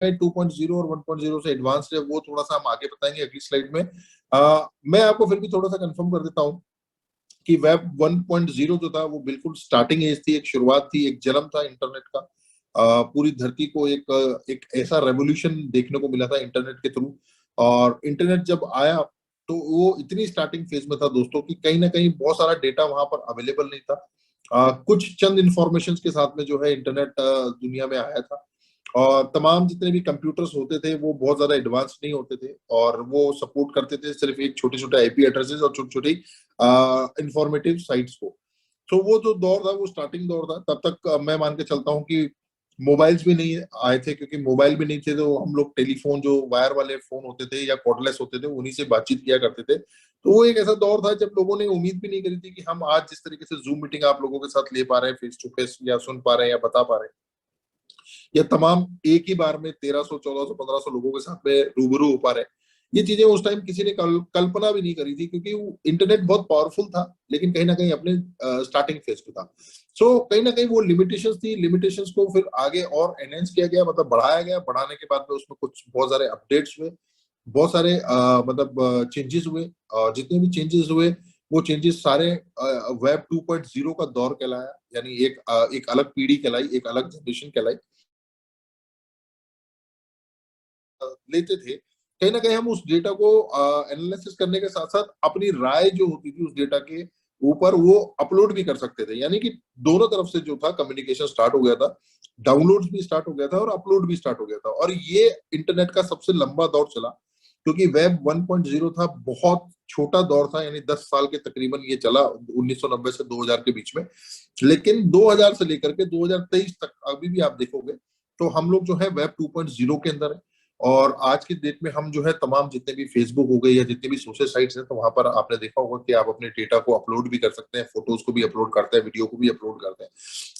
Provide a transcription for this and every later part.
2.0 और 1.0 से एडवांस्ड है, वो थोड़ा सा हम आगे बताएंगे अगली स्लाइड में। मैं आपको फिर भी थोड़ा सा कंफर्म कर देता हूँ कि वेब 1.0 जो था वो बिल्कुल स्टार्टिंग एज थी, एक शुरुआत थी, एक जन्म था इंटरनेट का। पूरी धरती को एक ऐसा रेवोल्यूशन देखने को मिला था इंटरनेट के थ्रू। और इंटरनेट जब आया तो वो इतनी स्टार्टिंग फेज में था दोस्तों कि कहीं ना कहीं बहुत सारा डेटा वहां पर अवेलेबल नहीं था। कुछ चंद इंफॉर्मेशन के साथ में जो है इंटरनेट दुनिया में आया था। और तमाम जितने भी कंप्यूटर्स होते थे वो बहुत ज्यादा एडवांस नहीं होते थे, और वो सपोर्ट करते थे सिर्फ एक छोटे छोटे आईपी एड्रेसेस और छोटी छोटी इंफॉर्मेटिव साइट्स को। तो वो जो दौर था वो स्टार्टिंग दौर था। तब तक मैं मान के चलता हूँ कि मोबाइल्स भी नहीं आए थे, क्योंकि मोबाइल भी नहीं थे तो हम लोग टेलीफोन जो वायर वाले फोन होते थे या कॉर्डलेस होते थे उन्हीं से बातचीत किया करते थे। तो वो एक ऐसा दौर था जब लोगों ने उम्मीद भी नहीं करी थी कि हम आज जिस तरीके से जूम मीटिंग आप लोगों के साथ ले पा रहे हैं फेस टू फेस, या सुन पा रहे हैं या बता पा रहे हैं, या तमाम एक ही बार में 1300 1400 1500 लोगों के साथ में रूबरू हो पा रहे हैं। ये चीजें उस टाइम किसी ने कल्पना भी नहीं करी थी, क्योंकि इंटरनेट बहुत पावरफुल था लेकिन कहीं ना कहीं अपने स्टार्टिंग फेज पे था। सो कहीं ना कहीं वो लिमिटेशंस थी, लिमिटेशंस को फिर आगे और एनहेंस किया गया, मतलब बढ़ाया गया। बढ़ाने के बाद में उसमें कुछ बहुत सारे अपडेट्स हुए, बहुत सारे मतलब चेंजेस हुए। और जितने भी चेंजेस हुए वो चेंजेस सारे वेब 2.0 का दौर कहलाया, यानी एक अलग पीढ़ी कहलाई, एक अलग जनरेशन कहलाई। लेते थे, कहीं ना कहीं हम उस डेटा को एनालिसिस करने के साथ साथ अपनी राय जो होती थी उस डेटा के ऊपर वो अपलोड भी कर सकते थे। यानी कि दोनों तरफ से जो था कम्युनिकेशन स्टार्ट हो गया था, डाउनलोड भी स्टार्ट हो गया था और अपलोड भी स्टार्ट हो गया था। और ये इंटरनेट का सबसे लंबा दौर चला, क्योंकि वेब 1.0 था, बहुत छोटा दौर था, यानी 10 साल के तकरीबन ये चला 1990 से 2000 के बीच में। लेकिन 2000 से लेकर के 2023 तक अभी भी आप देखोगे तो हम लोग जो है वेब 2.0 के अंदर है। और आज की डेट में हम जो है तमाम जितने भी फेसबुक हो गए या जितने भी सोशल साइट्स हैं, तो वहां पर आपने देखा होगा कि आप अपने डेटा को अपलोड भी कर सकते हैं, फोटोज को भी अपलोड करते हैं, वीडियो को भी अपलोड करते हैं।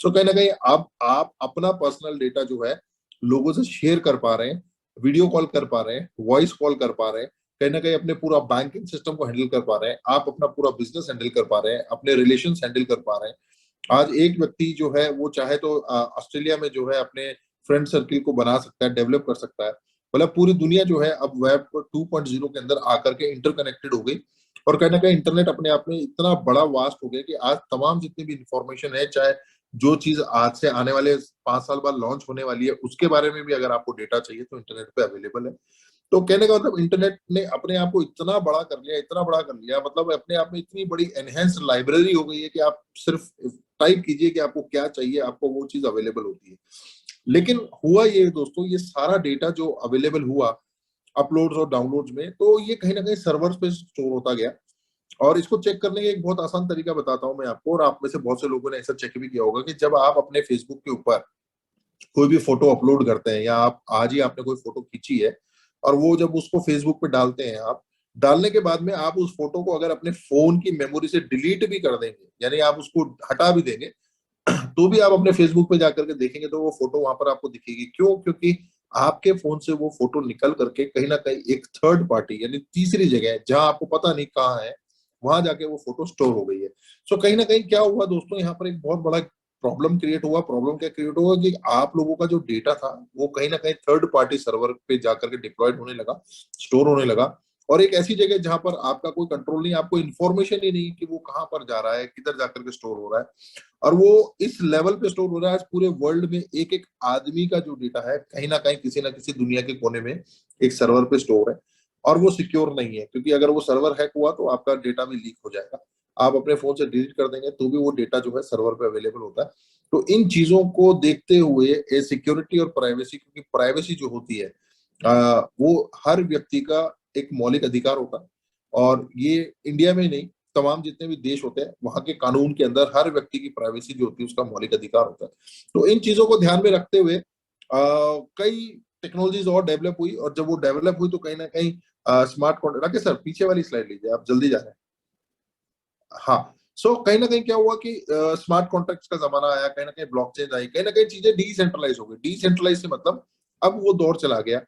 तो कहीं ना कहीं अब आप अपना पर्सनल डेटा जो है लोगों से शेयर कर पा रहे हैं, वीडियो कॉल कर पा रहे हैं, वॉइस कॉल कर पा रहे हैं, कहीं ना कहीं अपने पूरा बैंकिंग सिस्टम को हैंडल कर पा रहे हैं, आप अपना पूरा बिजनेस हैंडल कर पा रहे हैं, अपने रिलेशन हैंडल कर पा रहे हैं। आज एक व्यक्ति जो है वो चाहे तो ऑस्ट्रेलिया में जो है अपने फ्रेंड सर्किल को बना सकता है, डेवलप कर सकता है। मतलब पूरी दुनिया जो है अब वेब 2.0 के अंदर आकर के इंटरकनेक्टेड हो गई। और कहीं ना कहीं इंटरनेट अपने आप में इतना बड़ा वास्ट हो गया कि आज तमाम जितनी भी इंफॉर्मेशन है, चाहे जो चीज आज से आने वाले 5 साल बाद लॉन्च होने वाली है उसके बारे में भी अगर आपको डेटा चाहिए तो इंटरनेट पे अवेलेबल है। तो कहने का मतलब इंटरनेट ने अपने आप को इतना बड़ा कर लिया, इतना बड़ा कर लिया, मतलब अपने आप में इतनी बड़ी एनहेंस लाइब्रेरी हो गई है कि आप सिर्फ टाइप कीजिए कि आपको क्या चाहिए, आपको वो चीज अवेलेबल होती है। लेकिन हुआ ये दोस्तों, ये सारा डेटा जो अवेलेबल हुआ अपलोड्स और डाउनलोड्स में, तो ये कहीं ना कहीं सर्वर्स पे स्टोर होता गया। और इसको चेक करने का एक बहुत आसान तरीका बताता हूं मैं आपको, और आप में से बहुत से लोगों ने ऐसा चेक भी किया होगा कि जब आप अपने फेसबुक के ऊपर कोई भी फोटो अपलोड करते हैं, या आप आज ही आपने कोई फोटो खींची है और वो जब उसको फेसबुक पे डालते हैं, आप डालने के बाद में आप उस फोटो को अगर अपने फोन की मेमोरी से डिलीट भी कर देंगे, यानी आप उसको हटा भी देंगे, तो भी आप अपने फेसबुक पे जाकर के देखेंगे तो वो फोटो वहां पर आपको दिखेगी। क्यों? क्योंकि आपके फोन से वो फोटो निकल करके कहीं ना कहीं एक थर्ड पार्टी यानी तीसरी जगह जहां आपको पता नहीं कहाँ है, वहां जाके वो फोटो स्टोर हो गई है। सो कहीं ना कहीं क्या हुआ दोस्तों, यहाँ पर एक बहुत बड़ा प्रॉब्लम क्रिएट हुआ। प्रॉब्लम क्या क्रिएट हुआ कि आप लोगों का जो डेटा था वो कहीं ना कहीं थर्ड पार्टी सर्वर पे जाकर के डिप्लॉयड होने लगा, स्टोर होने लगा। और एक ऐसी जगह जहां पर आपका कोई कंट्रोल नहीं, आपको इन्फॉर्मेशन ही नहीं कि वो कहाँ पर जा रहा है, किधर जाकर के स्टोर हो रहा है। और वो इस लेवल पे स्टोर हो रहा है, आज पूरे वर्ल्ड में एक एक आदमी का जो डेटा है कहीं ना किसी दुनिया के कोने में एक सर्वर पे स्टोर है। और वो सिक्योर नहीं है, क्योंकि अगर वो सर्वर हैक हुआ तो आपका डेटा भी लीक हो जाएगा। आप अपने फोन से डिलीट कर देंगे तो भी वो डेटा जो है सर्वर पे अवेलेबल होता है। तो इन चीजों को देखते हुए सिक्योरिटी और प्राइवेसी, क्योंकि प्राइवेसी जो होती है वो हर व्यक्ति का एक मौलिक अधिकार होता है। और ये इंडिया में ही नहीं, तमाम जितने भी देश होते हैं वहां के कानून के अंदर हर व्यक्ति की प्राइवेसी जो होती है उसका मौलिक अधिकार होता है। तो इन चीजों को ध्यान में रखते हुए कई टेक्नोलॉजीज और डेवलप हुई, और जब वो डेवलप हुई तो कहीं ना कहीं स्मार्ट कॉन्ट्रैक्ट, राकेश सर पीछे वाली स्लाइड लीजिए, आप जल्दी जा रहे हैं। हाँ। सो कहीं ना कहीं क्या हुआ कि स्मार्ट कॉन्ट्रैक्ट्स का जमाना आया, कहीं ना कहीं ब्लॉकचेन आई, कहीं ना कहीं चीजें डिसेंट्रलाइज हो गई। डिसेंट्रलाइज से मतलब अब वो दौर चला गया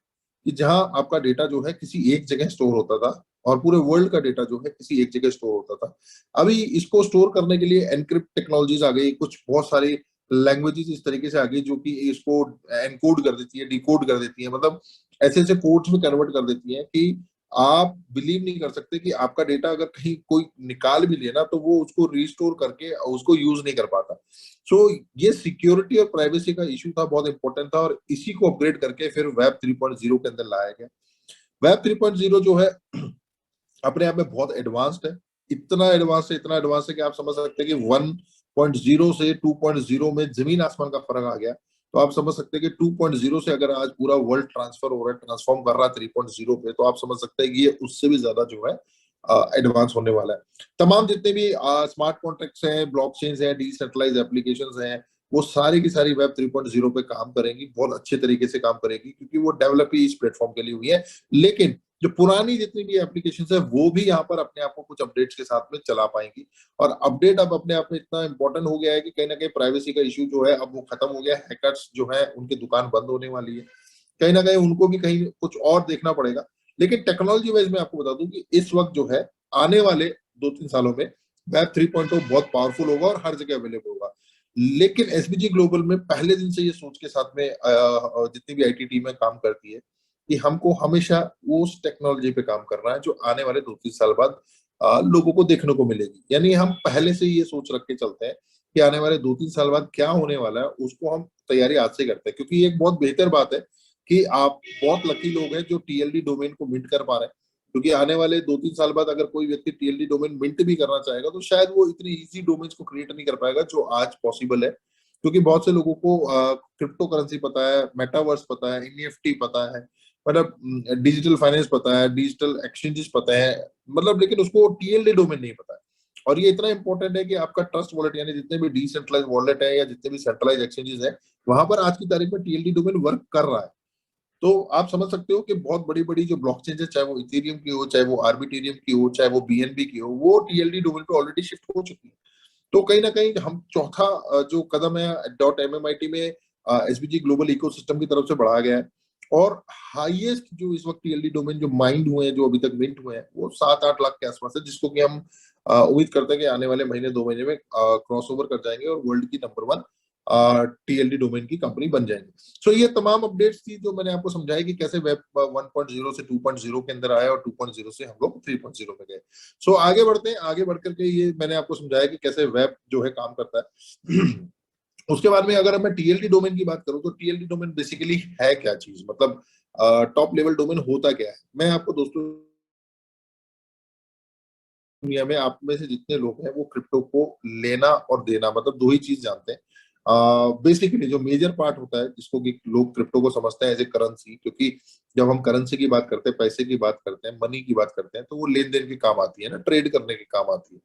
कि जहां आपका डेटा जो है किसी एक जगह स्टोर होता था, और पूरे वर्ल्ड का डेटा जो है किसी एक जगह स्टोर होता था। अभी इसको स्टोर करने के लिए एनक्रिप्ट टेक्नोलॉजीज आ गई, कुछ बहुत सारी लैंग्वेजेस इस तरीके से आ गई जो कि इसको एनकोड कर देती है, डिकोड कर देती है, मतलब ऐसे ऐसे कोड्स में कन्वर्ट कर देती है कि आप बिलीव नहीं कर सकते कि आपका डेटा अगर कहीं कोई निकाल भी ले ना तो वो उसको रिस्टोर करके उसको यूज नहीं कर पाता। सो ये सिक्योरिटी और प्राइवेसी का इशू था, बहुत इंपॉर्टेंट था, और इसी को अपग्रेड करके फिर वेब 3.0 के अंदर लाया गया। वेब 3.0 जो है अपने आप में बहुत एडवांस्ड है। इतना एडवांस है, इतना एडवांस है कि आप समझ सकते हैं कि 1.0 से 2.0 में जमीन आसमान का फर्क आ गया। तो आप समझ सकते हैं कि 2.0 से अगर आज पूरा वर्ल्ड ट्रांसफर हो रहा है, ट्रांसफॉर्म कर रहा है 3.0 पे, तो आप समझ सकते हैं कि ये उससे भी ज्यादा जो है एडवांस होने वाला है। तमाम जितने भी स्मार्ट कॉन्ट्रैक्ट्स हैं, ब्लॉकचेन्स हैं, डिसेंट्रलाइज एप्लीकेशंस हैं, वो सारी की सारी वेब 3.0 पे काम करेंगी, बहुत अच्छे तरीके से काम करेगी, क्योंकि वो डेवलप ही इस प्लेटफॉर्म के लिए हुई है। लेकिन जो पुरानी जितनी भी एप्लीकेशन है वो भी यहाँ पर अपने आप को कुछ अपडेट्स के साथ में चला पाएंगी। और अपडेट अब अपने आप में इतना इंपॉर्टेंट हो गया है कि कहीं ना कहीं प्राइवेसी का इश्यू जो है अब वो खत्म हो गया है। हैकर्स जो है उनकी दुकान बंद होने वाली है, कहीं ना कहीं उनको भी कहीं कुछ और देखना पड़ेगा। लेकिन टेक्नोलॉजी वाइज मैं आपको बता दूं कि इस वक्त जो है आने वाले 2-3 सालों में वेब 3.0 बहुत पावरफुल होगा और हर जगह अवेलेबल होगा। लेकिन एसबीजी ग्लोबल में पहले दिन से ये सोच के साथ में जितनी भी आईटी टीमें काम करती है कि हमको हमेशा उस टेक्नोलॉजी पे काम करना है जो आने वाले 2-3 साल बाद लोगों को देखने को मिलेगी। यानी हम पहले से ये सोच रख के चलते हैं कि आने वाले 2-3 साल बाद क्या होने वाला है, उसको हम तैयारी आज से करते हैं। क्योंकि ये एक बहुत बेहतर बात है कि आप बहुत लकी लोग हैं जो टीएलडी डोमेन को मिंट कर पा रहे हैं। क्योंकि आने वाले 2-3 साल बाद अगर कोई व्यक्ति टीएलडी डोमेन मिंट भी करना चाहेगा तो शायद वो इतनी इजी डोमेन्स को क्रिएट नहीं कर पाएगा जो आज पॉसिबल है। क्योंकि बहुत से लोगों को क्रिप्टो करेंसी पता है, मेटावर्स पता है, एनईएफटी पता है, मतलब डिजिटल फाइनेंस पता है, डिजिटल एक्सचेंजेस पता है, मतलब लेकिन उसको टीएलडी डोमेन नहीं पता है। और ये इतना इंपॉर्टेंट है कि आपका ट्रस्ट वॉलेट यानी जितने भी डिसेंट्रलाइज वॉलेट है या जितने भी सेंट्रलाइज एक्सचेंजेस है वहां पर आज की तारीख में टीएलडी डोमेन वर्क कर रहा है। तो आप समझ सकते हो कि बहुत बड़ी बड़ी जो ब्लॉकचेन है, चाहे वो इथेरियम की हो, चाहे वो आर्बिट्रेरियम की हो, चाहे वो बीएनबी की हो, वो टीएलडी डोमेन पे ऑलरेडी शिफ्ट हो चुकी है। तो कहीं ना कहीं हम चौथा जो कदम है डॉट एमएमआईटी में एसबीजी ग्लोबल इकोसिस्टम की तरफ से बढ़ाया गया है। और हाईएस्ट जो इस वक्त टीएलडी डोमेन जो माइंड हुए हैं, जो अभी तक मिंट हुए हैं, वो 7-8 लाख के आसपास है, जिसको कि हम उम्मीद करते हैं कि आने वाले महीने 2 महीने में क्रॉस ओवर कर जाएंगे और वर्ल्ड की नंबर 1 टीएलडी डोमेन की कंपनी बन जाएंगे। सो ये तमाम अपडेट्स थी जो मैंने आपको समझाई कि कैसे वेब 1.0 से 2.0 के अंदर आए और 2.0 से हम लोग 3.0 में गए। सो आगे बढ़ते हैं, आगे बढ़ करके ये मैंने आपको समझाया कि कैसे वेब जो है काम करता है। उसके बाद में अगर मैं टीएलडी डोमेन की बात करूं तो टीएलडी डोमेन बेसिकली है क्या चीज, मतलब टॉप लेवल डोमेन होता क्या है। मैं आपको दोस्तों, दुनिया में आप में से जितने लोग हैं वो क्रिप्टो को लेना और देना मतलब दो ही चीज जानते हैं। बेसिकली जो मेजर पार्ट होता है जिसको कि लोग क्रिप्टो को समझते हैं एज ए करेंसी, क्योंकि जब हम करेंसी की बात करते हैं, पैसे की बात करते हैं, मनी की बात करते हैं, तो वो लेन देन के काम आती है ना, ट्रेड करने के काम आती है।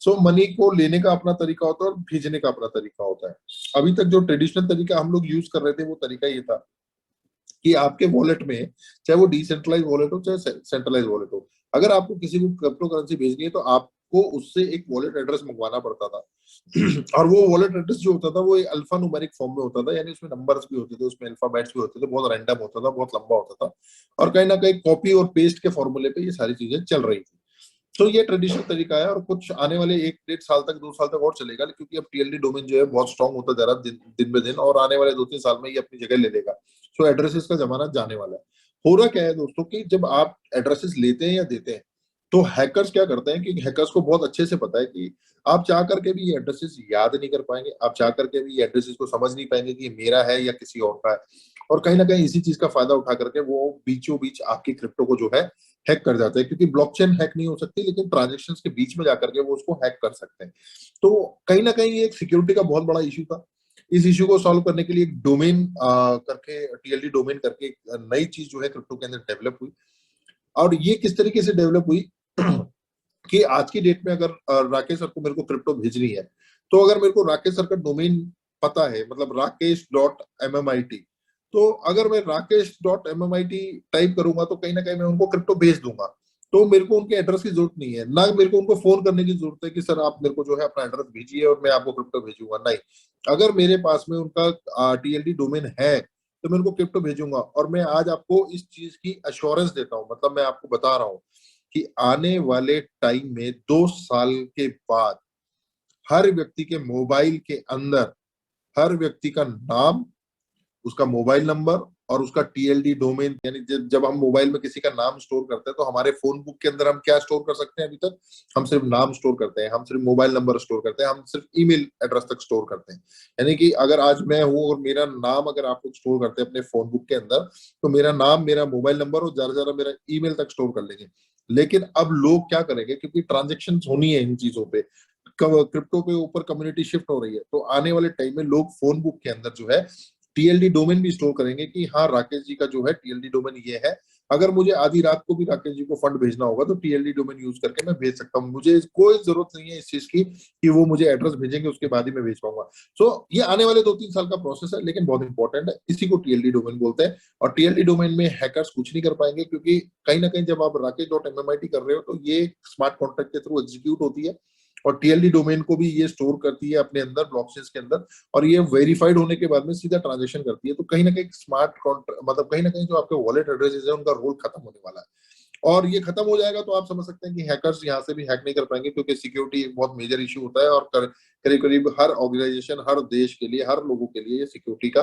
सो मनी को लेने का अपना तरीका होता है और भेजने का अपना तरीका होता है। अभी तक जो ट्रेडिशनल तरीका हम लोग यूज कर रहे थे वो तरीका ये था कि आपके वॉलेट में, चाहे वो डिसेंट्रलाइज वॉलेट हो चाहे सेंट्रलाइज वॉलेट हो, अगर आपको किसी को क्रिप्टो करेंसी भेजनी है तो आपको उससे एक वॉलेट एड्रेस मंगवाना पड़ता था। और वो वॉलेट एड्रेस जो होता था वो एक अल्फा न्यूमेरिक फॉर्म में होता था, यानी उसमें नंबर्स भी होते थे, उसमें अल्फाबेट्स भी होते थे, बहुत रैंडम होता था, बहुत लंबा होता था। और कहीं ना कहीं कॉपी और पेस्ट के फॉर्मूले पे ये सारी चीजें चल रही थी। तो ये ट्रेडिशनल तरीका है और कुछ आने वाले 1-1.5 साल तक, 2 साल तक और चलेगा, क्योंकि अब टीएलडी डोमेन जो है बहुत स्ट्रांग होता जा रहा है दिन ब दिन, और आने वाले 2-3 साल में ये अपनी जगह ले लेगा। सो एड्रेसेस का जमाना जाने वाला है। हो रहा क्या है दोस्तों कि जब आप एड्रेसेस लेते हैं या देते हैं तो हैकर्स क्या करते हैं कि हैकर्स को बहुत अच्छे से पता है कि आप चाह करके भी ये एड्रेसेस याद नहीं कर पाएंगे, आप चाह करके भी ये एड्रेसेस को समझ नहीं पाएंगे कि ये मेरा है या किसी और का है। और कहीं ना कहीं इसी चीज का फायदा उठा करके वो बीचों बीच आपकी क्रिप्टो को जो है हैक कर जाते हैं, क्योंकि ब्लॉकचेन हैक नहीं हो सकती लेकिन ट्रांजेक्शन्स के बीच में जाकर के वो उसको हैक कर सकते हैं। तो कहीं ना कहीं ये एक सिक्योरिटी का बहुत बड़ा इशू था। इस इशू को सॉल्व करने के लिए एक डोमेन करके, टीएलडी डोमेन करके एक नई चीज जो है क्रिप्टो के अंदर डेवलप हुई। और ये किस तरीके से डेवलप हुई कि आज की डेट में अगर राकेश सर को मेरे को क्रिप्टो भेजनी है, तो अगर मेरे को राकेश सर का डोमेन पता है, मतलब rakesh.mmiT, तो अगर मैं rakesh.mmiT टाइप करूंगा तो कहीं ना कहीं मैं उनको क्रिप्टो भेज दूंगा। तो मेरे को उनके एड्रेस की जरूरत नहीं है, ना मेरे को उनको फोन करने की जरूरत है कि सर आप मेरे को जो है अपना एड्रेस भेजिए और मैं आपको क्रिप्टो भेजूंगा, नहीं। अगर मेरे पास में उनका टीएलडी डोमेन है तो मैं उनको क्रिप्टो भेजूंगा। और मैं आज आपको इस चीज की अश्योरेंस देता हूँ, मतलब मैं आपको बता रहा हूँ कि आने वाले टाइम में 2 साल के बाद हर व्यक्ति के मोबाइल के अंदर हर व्यक्ति का नाम, उसका मोबाइल नंबर और उसका टीएलडी डोमेन, यानी जब हम मोबाइल में किसी का नाम स्टोर करते हैं तो हमारे फोन बुक के अंदर हम क्या स्टोर कर सकते हैं? अभी तक हम सिर्फ नाम स्टोर करते हैं, हम सिर्फ मोबाइल नंबर स्टोर करते हैं, हम सिर्फ ईमेल एड्रेस तक स्टोर करते हैं। यानी कि अगर आज मैं हूं और मेरा नाम अगर आप लोग स्टोर करते हैं अपने फोन बुक के अंदर, तो मेरा नाम, मेरा मोबाइल नंबर और ज्यादा से ज्यादा मेरा ईमेल तक स्टोर कर लेंगे। लेकिन अब लोग क्या करेंगे, क्योंकि ट्रांजेक्शन होनी है इन चीजों पे, क्रिप्टो के ऊपर कम्युनिटी शिफ्ट हो रही है, तो आने वाले टाइम में लोग फोन बुक के अंदर जो है टीएलडी डोमेन भी स्टोर करेंगे कि हाँ, राकेश जी का जो है टीएलडी डोमेन ये है। अगर मुझे आधी रात को भी राकेश जी को फंड भेजना होगा तो टीएलडी डोमेन यूज करके मैं भेज सकता हूँ। मुझे कोई जरूरत नहीं है इस चीज की कि वो मुझे एड्रेस भेजेंगे उसके बाद ही मैं भेज पाऊंगा। सो ये आने वाले 2-3 साल का प्रोसेस है, लेकिन बहुत इंपॉर्टेंट है। इसी को टीएलडी डोमेन बोलते हैं। और टीएलडी डोमेन में हैकर्स कुछ नहीं कर पाएंगे, क्योंकि कहीं ना कहीं जब आप rakesh.mmit कर रहे हो तो ये स्मार्ट कॉन्ट्रैक्ट के थ्रू एग्जीक्यूट होती है, और टीएलडी डोमेन को भी ये स्टोर करती है अपने अंदर ब्लॉकचेन के अंदर, और ये वेरीफाइड होने के बाद में सीधा ट्रांजेक्शन करती है। तो कहीं ना कहीं स्मार्ट कॉन्ट्रैक्ट, मतलब कहीं ना कहीं जो आपके वॉलेट एड्रेसेस है उनका रोल खत्म होने वाला है। और ये खत्म हो जाएगा तो आप समझ सकते हैं कि हैकर्स यहाँ से भी हैक नहीं कर पाएंगे, क्योंकि सिक्योरिटी एक बहुत मेजर इशू होता है, और करीब करीब हर ऑर्गेनाइजेशन, हर देश के लिए, हर लोगों के लिए ये सिक्योरिटी का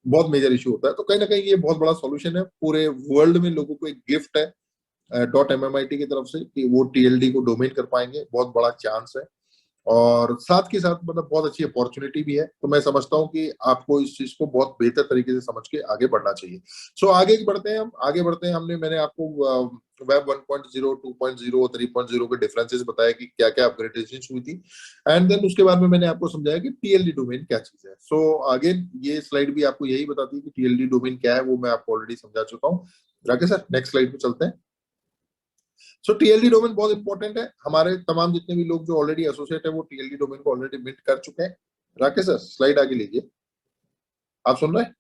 बहुत मेजर इशू होता है। तो कहीं ना कहीं ये बहुत बड़ा सॉल्यूशन है, पूरे वर्ल्ड में लोगों को एक गिफ्ट है .mmit की तरफ से कि वो टीएलडी को डोमेन कर पाएंगे। बहुत बड़ा चांस है, और साथ के साथ मतलब बहुत अच्छी अपॉर्चुनिटी भी है। तो मैं समझता हूँ कि आपको इस चीज को बहुत बेहतर तरीके से समझ के आगे बढ़ना चाहिए। सो आगे बढ़ते हैं, हम आगे बढ़ते हैं। मैंने आपको वेब 1.0, 2.0, 3.0 के डिफरेंसेस बताया कि क्या क्या अपग्रेडेशन हुई थी, एंड देन उसके बाद में मैंने आपको समझाया कि टीएलडी डोमेन क्या चीज है। सो आगे ये स्लाइड भी आपको यही बताती है कि टीएलडी डोमेन क्या है, वो मैं आपको ऑलरेडी समझा चुका हूँ। राकेश सर, नेक्स्ट स्लाइड पे चलते हैं। सो टीएलडी डोमेन बहुत इंपॉर्टेंट है। हमारे तमाम जितने भी लोग जो ऑलरेडी एसोसिएट है वो टीएलडी डोमेन को ऑलरेडी मिंट कर चुके हैं। राकेश सर, स्लाइड आगे लीजिए। आप सुन रहे हैं?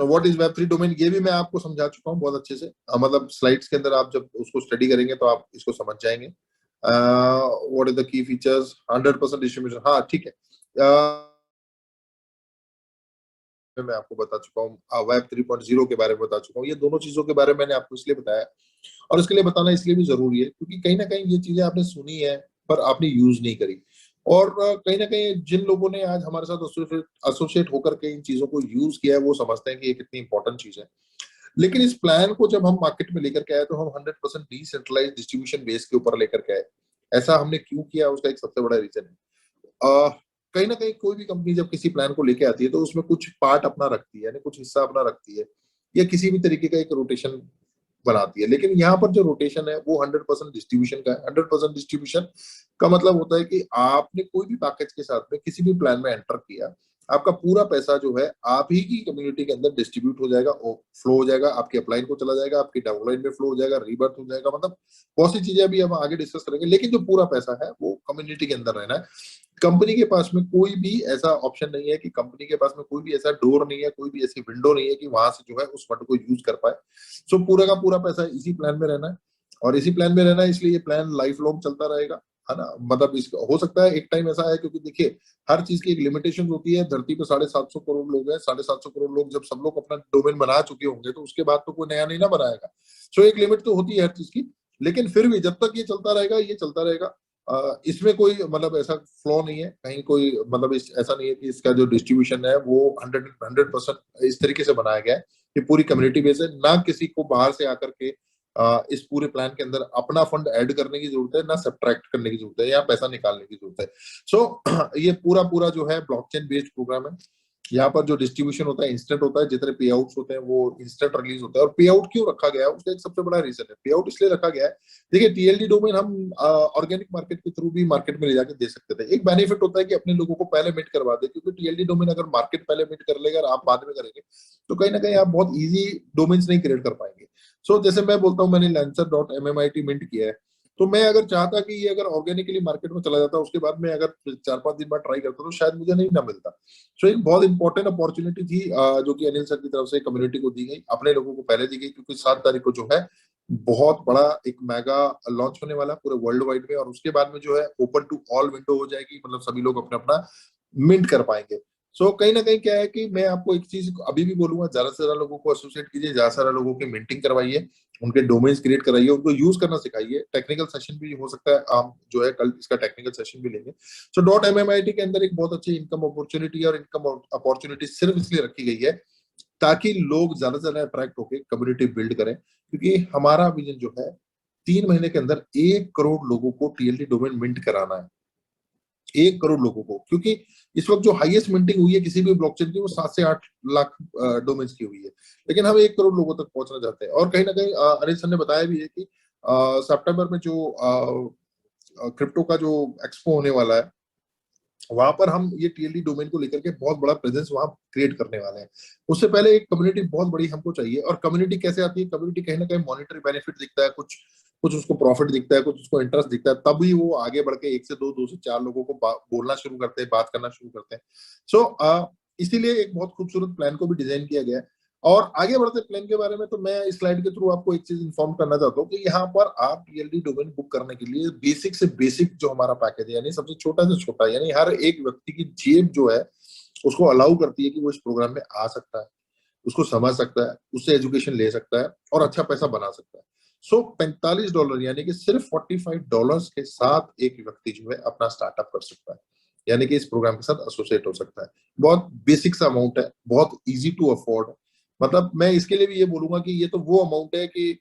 व्हाट इज वेब 3 डोमेन, ये भी मैं आपको समझा चुका हूँ बहुत अच्छे से। मतलब स्लाइड्स के अंदर आप जब उसको स्टडी करेंगे तो आप इसको समझ जाएंगे। What is the key features, 100% distribution, हाँ ठीक है। मैं आपको बता चुका हूँ, वेब 3.0 के बारे में बता चुका हूँ। ये दोनों चीजों के बारे में मैंने आपको इसलिए बताया, और इसके लिए बताना इसलिए भी जरूरी है क्योंकि कहीं ना कहीं ये चीजें आपने सुनी है पर आपने यूज नहीं करी। और कहीं ना कहीं जिन लोगों ने आज हमारे साथ एसोसिएट होकर के इन चीजों को यूज किया है वो समझते हैं कि ये कितनी इंपॉर्टेंट चीज है। लेकिन इस प्लान को जब हम मार्केट में लेकर के आए तो हम 100% डिसेंट्रलाइज डिस्ट्रीब्यूशन बेस के ऊपर लेकर के आए। ऐसा हमने क्यों किया, उसका एक सबसे बड़ा रीजन है। कहीं ना कहीं कोई भी कंपनी जब किसी प्लान को लेके आती है तो उसमें कुछ पार्ट अपना रखती है, यानी कुछ हिस्सा अपना रखती है, या किसी भी तरीके का एक रोटेशन बनाती है। लेकिन यहाँ पर जो रोटेशन है वो 100% डिस्ट्रीब्यूशन का है। 100% डिस्ट्रीब्यूशन का मतलब होता है कि आपने कोई भी पैकेज के साथ में किसी भी प्लान में एंटर किया, आपका पूरा पैसा जो है आप ही की कम्युनिटी के अंदर डिस्ट्रीब्यूट हो जाएगा, फ्लो हो जाएगा, आपकी अपलाइन को चला जाएगा, आपकी डाउनलाइन में फ्लो हो जाएगा, रीबर्थ हो जाएगा। मतलब बहुत सी चीजें अभी हम आगे डिस्कस करेंगे, लेकिन जो पूरा पैसा है वो कम्युनिटी के अंदर रहना है। कंपनी के पास में कोई भी ऐसा ऑप्शन नहीं है कि कंपनी के पास में कोई भी ऐसा डोर नहीं है, कोई भी ऐसी विंडो नहीं है कि वहां से जो है उस फंड को यूज कर पाए। सो पूरा का पूरा पैसा इसी प्लान में रहना है, और इसी प्लान में रहना है, इसलिए ये प्लान लाइफ लॉन्ग चलता रहेगा, है ना। मतलब इस हो सकता है एक टाइम ऐसा है, क्योंकि देखिए हर चीज की एक लिमिटेशन होती है। धरती पे 750 करोड़ लोग हैं, 750 करोड़ लोग जब सब लोग अपना डोमेन बना चुके होंगे तो उसके बाद तो कोई नया नहीं ना बनाएगा। सो एक लिमिट तो होती है हर चीज की, लेकिन फिर भी जब तक ये चलता रहेगा, ये चलता रहेगा। इसमें कोई मतलब ऐसा फ्लॉ नहीं है कहीं, कोई मतलब ऐसा नहीं है कि इसका जो डिस्ट्रीब्यूशन है वो 100% इस तरीके से बनाया गया है कि पूरी कम्युनिटी बेस है। ना किसी को बाहर से आकर के इस पूरे प्लान के अंदर अपना फंड ऐड करने की जरूरत है, ना सब्ट्रैक्ट करने की जरूरत है, या पैसा निकालने की जरूरत है। सो ये पूरा पूरा जो है ब्लॉकचेन बेस्ड प्रोग्राम है। यहाँ पर जो डिस्ट्रीब्यूशन होता है इंस्टेंट होता है, जितने पे आउट्स होते हैं वो इंस्टेंट रिलीज होता है। और पे आउट क्यों रखा गया है, उसका एक सबसे बड़ा रीजन है। पे आउट इसलिए रखा गया है, देखिए टीएलडी डोमेन हम ऑर्गेनिक मार्केट के थ्रू भी मार्केट में ले जाके दे सकते थे। एक बेनिफिट होता है कि अपने लोगों को पहले मिट करवा दे, क्योंकि टीएलडी डोमेन अगर मार्केट पहले मिट कर लेगा और आप बाद में करेंगे तो कहीं ना कहीं आप बहुत इजी डोमेन्स नहीं क्रिएट कर पाएंगे। सो जैसे मैं बोलता हूँ मैंने lancer.mmit मिंट किया है, तो मैं अगर चाहता कि ये अगर ऑर्गेनिकली मार्केट में चला जाता, उसके बाद में अगर 4-5 दिन बाद ट्राई करता तो शायद मुझे नहीं ना मिलता। सो एक बहुत इंपॉर्टेंट अपॉर्चुनिटी थी जो कि अनिल सर की तरफ से कम्युनिटी को दी गई, अपने लोगों को पहले दी गई, क्योंकि 7 तारीख को जो है बहुत बड़ा एक मेगा लॉन्च होने वाला है पूरे वर्ल्ड वाइड में, और उसके बाद में जो है ओपन टू ऑल विंडो हो जाएगी, मतलब सभी लोग अपना अपना मिंट कर पाएंगे। सो कहीं ना कहीं क्या है कि मैं आपको एक चीज अभी भी बोलूंगा, ज्यादा से ज्यादा लोगों को एसोसिएट कीजिए, ज्यादा से ज्यादा लोगों की मिंटिंग करवाइए, उनके डोमेन्स क्रिएट कराइए, उनको यूज करना सिखाइए। टेक्निकल सेशन भी हो सकता है, हम जो है कल इसका टेक्निकल सेशन भी लेंगे। सो डॉट MMIT के अंदर एक बहुत अच्छी इनकम अपॉर्चुनिटी है, और इनकम अपॉर्चुनिटी सिर्फ इसलिए रखी गई है ताकि लोग ज्यादा से ज्यादा अट्रैक्ट होकर कम्युनिटी बिल्ड करें। क्योंकि हमारा विजन जो है 3 महीने के अंदर 1 करोड़ लोगों को TLD डोमेन मिंट कराना है, 1 करोड़ लोगों को। क्योंकि इस वक्त जो हाईएस्ट मिंटिंग हुई है किसी भी ब्लॉकचेन की, वो 7 से 8 लाख डोमेन्स की हुई है, लेकिन हम 1 करोड़ लोगों तक पहुंचना चाहते हैं। और कहीं ना कहीं अनिल सर ने बताया भी है कि सितंबर में जो क्रिप्टो का जो एक्सपो होने वाला है, वहां पर हम ये TLD डोमेन को लेकर के बहुत बड़ा प्रेजेंस वहां क्रिएट करने वाले हैं। उससे पहले एक कम्युनिटी बहुत बड़ी हमको चाहिए। और कम्युनिटी कैसे आती है? कम्युनिटी कहीं ना कहीं मॉनिटरी बेनिफिट दिखता है, कुछ कुछ उसको प्रॉफिट दिखता है, कुछ उसको इंटरेस्ट दिखता है, तभी वो आगे बढ़ के 1 से 2, 2 से 4 लोगों को बोलना शुरू करते हैं, बात करना शुरू करते हैं। सो इसीलिए एक बहुत खूबसूरत प्लान को भी डिजाइन किया गया है। और आगे बढ़ते प्लान के बारे में, तो मैं इस स्लाइड के थ्रू आपको एक चीज इन्फॉर्म करना चाहता हूँ कि यहाँ पर आप TLD डोमेन बुक करने के लिए बेसिक से बेसिक जो हमारा पैकेज है, यानी सबसे छोटा से छोटा, यानी हर एक व्यक्ति की जेब जो है उसको अलाउ करती है कि वो इस प्रोग्राम में आ सकता है, उसको समझ सकता है, उससे एजुकेशन ले सकता है और अच्छा पैसा बना सकता है। सो $45 यानी कि सिर्फ $45 के साथ एक व्यक्ति जो है अपना स्टार्टअप कर सकता है, यानी कि इस प्रोग्राम के साथ एसोसिएट हो सकता है। बहुत बेसिक सा अमाउंट है, बहुत इजी टू अफोर्ड। मतलब मैं इसके लिए भी ये बोलूंगा कि ये तो वो अमाउंट है कि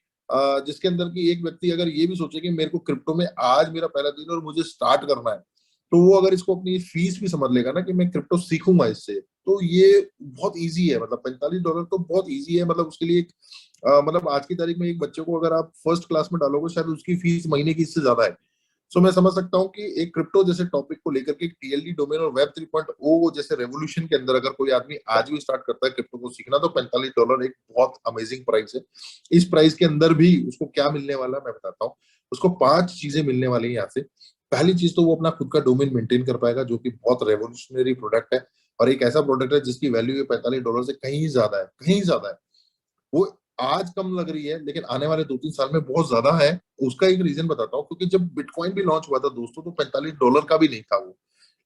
जिसके अंदर की एक व्यक्ति अगर ये भी सोचे कि मेरे को क्रिप्टो में आज मेरा पहला दिन और मुझे स्टार्ट करना है, तो वो अगर इसको अपनी फीस भी समझ लेगा ना कि मैं क्रिप्टो सीखूंगा इससे, तो ये बहुत इजी है। मतलब $45 तो बहुत इजी है। मतलब उसके लिए मतलब आज की तारीख में एक बच्चे को अगर आप फर्स्ट क्लास में डालोगे, शायद उसकी फीस महीने की इससे ज्यादा है। सो मैं समझ सकता हूँ कि एक क्रिप्टो जैसे टॉपिक को लेकर के TLD डोमेन और वेब 3.0 जैसे रेवोल्यूशन के अंदर अगर कोई आदमी आज भी स्टार्ट करता है क्रिप्टो को सीखना, तो $45 एक बहुत अमेजिंग प्राइस है। इस प्राइस के अंदर भी उसको क्या मिलने वाला है मैं बताता हूँ। उसको 5 चीजें मिलने वाली है यहाँ से। पहली चीज तो वो अपना खुद का डोमेन मेंटेन कर पाएगा, जो कि बहुत रेवोल्यूशनरी प्रोडक्ट है, और एक ऐसा प्रोडक्ट है जिसकी वैल्यू $45 से कहीं ज्यादा है, कहीं ज्यादा है। वो आज कम लग रही है, लेकिन आने वाले 2-3 साल में बहुत ज्यादा है। उसका एक रीजन बताता हूँ, क्योंकि जब बिटकॉइन भी लॉन्च हुआ था दोस्तों, तो $45 का भी नहीं था वो,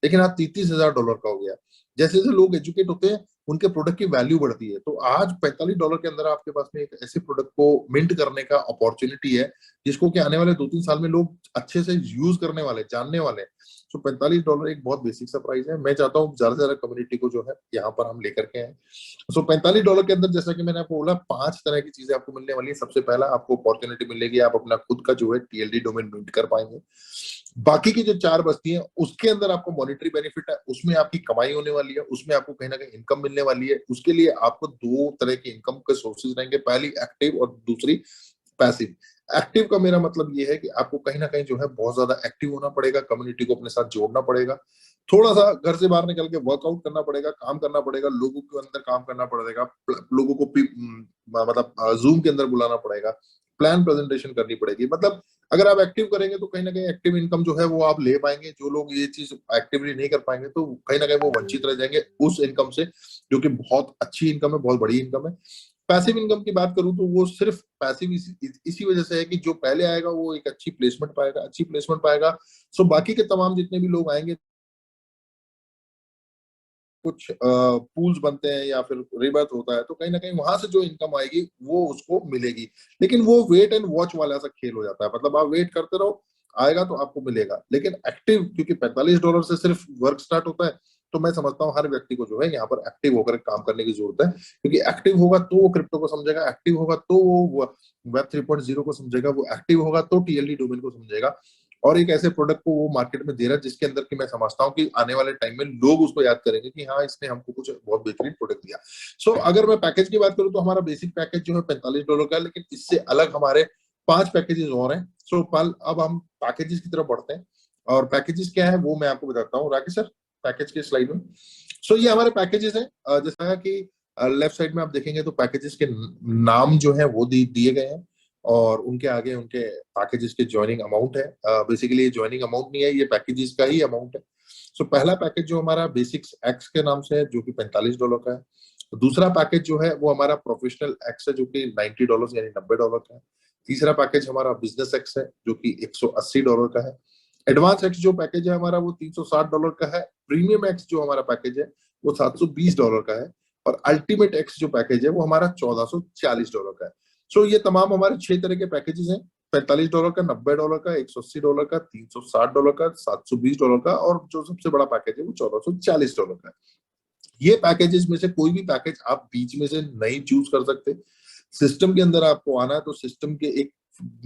लेकिन आज $33,000 का हो गया। जैसे जैसे लोग एजुकेट होते हैं, उनके प्रोडक्ट की वैल्यू बढ़ती है। तो आज $45 के अंदर आपके पास में एक ऐसे प्रोडक्ट को मिंट करने का अपॉर्चुनिटी है, जिसको कि आने वाले 2-3 साल में लोग अच्छे से यूज करने वाले, जानने वाले। सो $45 एक बहुत बेसिक सा प्राइस है। मैं चाहता हूँ ज्यादा से ज्यादा कम्युनिटी को जो है यहाँ पर हम लेकर के आए। सो $45 के अंदर, जैसा कि मैंने आपको बोला, 5 तरह की चीजें आपको मिलने वाली है। सबसे पहला आपको अपॉर्चुनिटी मिलेगी, आप अपना खुद का जो है TLD डोमेन मिंट कर पाएंगे। बाकी की जो 4 बस्ती हैं उसके अंदर आपको मॉनेटरी बेनिफिट है, उसमें आपकी कमाई होने वाली है, उसमें आपको कहीं ना कहीं इनकम मिलने वाली है। उसके लिए आपको 2 तरह की इनकम के सोर्सेज रहेंगे, पहली एक्टिव और दूसरी पैसिव। एक्टिव का मेरा मतलब ये है कि आपको कहीं ना कहीं जो है बहुत ज्यादा एक्टिव होना पड़ेगा, कम्युनिटी को अपने साथ जोड़ना पड़ेगा, थोड़ा सा घर से बाहर निकल के वर्कआउट करना पड़ेगा, काम करना पड़ेगा, लोगों के अंदर काम करना पड़ेगा, लोगों को मतलब जूम के अंदर बुलाना पड़ेगा, प्लान प्रेजेंटेशन करनी पड़ेगी। मतलब अगर आप एक्टिव करेंगे तो कहीं ना कहीं एक्टिव इनकम जो है वो आप ले पाएंगे। जो लोग ये चीज एक्टिवली नहीं कर पाएंगे, तो कहीं ना कहीं वो वंचित रह जाएंगे उस इनकम से, जो कि बहुत अच्छी इनकम है, बहुत बड़ी इनकम है। पैसिव इनकम की बात करूं तो वो सिर्फ पैसिव इसी वजह से है कि जो पहले आएगा वो एक अच्छी प्लेसमेंट पाएगा, अच्छी प्लेसमेंट पाएगा। सो बाकी के तमाम जितने भी लोग आएंगे, कुछ पूल्स बनते हैं या फिर रिबर्थ होता है, तो कहीं ना कहीं वहां से जो इनकम आएगी वो उसको मिलेगी। लेकिन वो वेट एंड वॉच वाला सा खेल हो जाता है। मतलब आप वेट करते रहो, आएगा तो आपको मिलेगा। लेकिन एक्टिव, क्योंकि $45 से सिर्फ वर्क स्टार्ट होता है, तो मैं समझता हूँ हर व्यक्ति को जो है यहाँ पर एक्टिव होकर काम करने की जरूरत है। क्योंकि एक्टिव होगा तो वो क्रिप्टो को समझेगा, एक्टिव होगा तो वो वेब 3.0 को समझेगा, वो एक्टिव होगा तो TLD डोमेन को समझेगा, और एक ऐसे प्रोडक्ट को वो मार्केट में दे रहा है जिसके अंदर की मैं समझता हूँ कि आने वाले टाइम में लोग उसको याद करेंगे कि हाँ, इसने हमको कुछ बहुत बेहतरीन प्रोडक्ट दिया। सो अगर मैं पैकेज की बात करूँ तो हमारा बेसिक पैकेज जो है $45 का है, लेकिन इससे अलग हमारे 5 पैकेजेस और हैं। सो पल अब हम पैकेजेस की तरफ बढ़ते हैं, और पैकेजेस क्या है वो मैं आपको बताता हूँ। राकेश सर, पैकेज के स्लाइड में। सो ये हमारे पैकेजेस हैं। जैसा कि लेफ्ट साइड में आप देखेंगे तो पैकेजेस के नाम जो है वो दिए गए हैं, और उनके आगे उनके पैकेजेस के ज्वाइनिंग अमाउंट है। बेसिकली ये ज्वाइनिंग अमाउंट नहीं है, ये पैकेजेस का ही अमाउंट है। सो पहला पैकेज जो हमारा बेसिक्स एक्स के नाम से है, जो कि $45 का है। दूसरा पैकेज जो है वो हमारा प्रोफेशनल एक्स है, जो कि $90 यानी $90 का है। तीसरा पैकेज हमारा बिजनेस एक्स है, जो कि $180 का है। एडवांस एक्स जो पैकेज है हमारा वो $360 का है। प्रीमियम एक्स जो हमारा पैकेज है वो $720 का है, और अल्टीमेट एक्स जो पैकेज है वो हमारा $1440 का है। सो ये तमाम हमारे 6 तरह के पैकेजेस हैं, $45 का, $90 का, $180 का, $360 का, $720 का, और जो सबसे बड़ा पैकेज है वो $1440 का है। ये पैकेजेस में से कोई भी पैकेज आप बीच में से नहीं चूज कर सकते। सिस्टम के अंदर आपको आना है तो सिस्टम के एक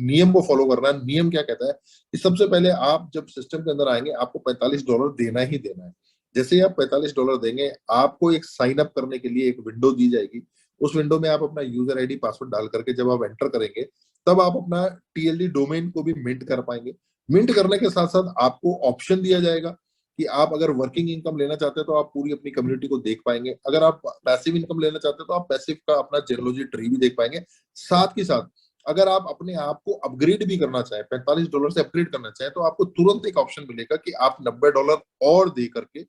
नियम को फॉलो करना है। नियम क्या कहता है कि सबसे पहले आप जब सिस्टम के अंदर आएंगे आपको $45 देना ही देना है। जैसे ही आप $45 देंगे, आपको एक साइन अप करने के लिए एक विंडो दी जाएगी। उस विंडो में आप अपना यूजर आईडी पासवर्ड डाल करके जब आप एंटर करेंगे, तब आप अपना टीएलडी डोमेन को भी मिंट कर पाएंगे। मिंट करने के साथ साथ आपको ऑप्शन दिया जाएगा कि आप अगर वर्किंग इनकम लेना चाहते हैं तो आप पूरी अपनी कम्युनिटी को देख पाएंगे। अगर आप पैसिव इनकम लेना चाहते हैं तो आप पैसिव का अपना जेरोलॉजी ट्री भी देख पाएंगे। साथ ही साथ अगर आप अपने आप को अपग्रेड भी करना चाहें, $45 से अपग्रेड करना चाहें, तो आपको तुरंत एक ऑप्शन मिलेगा कि आप $90 और दे करके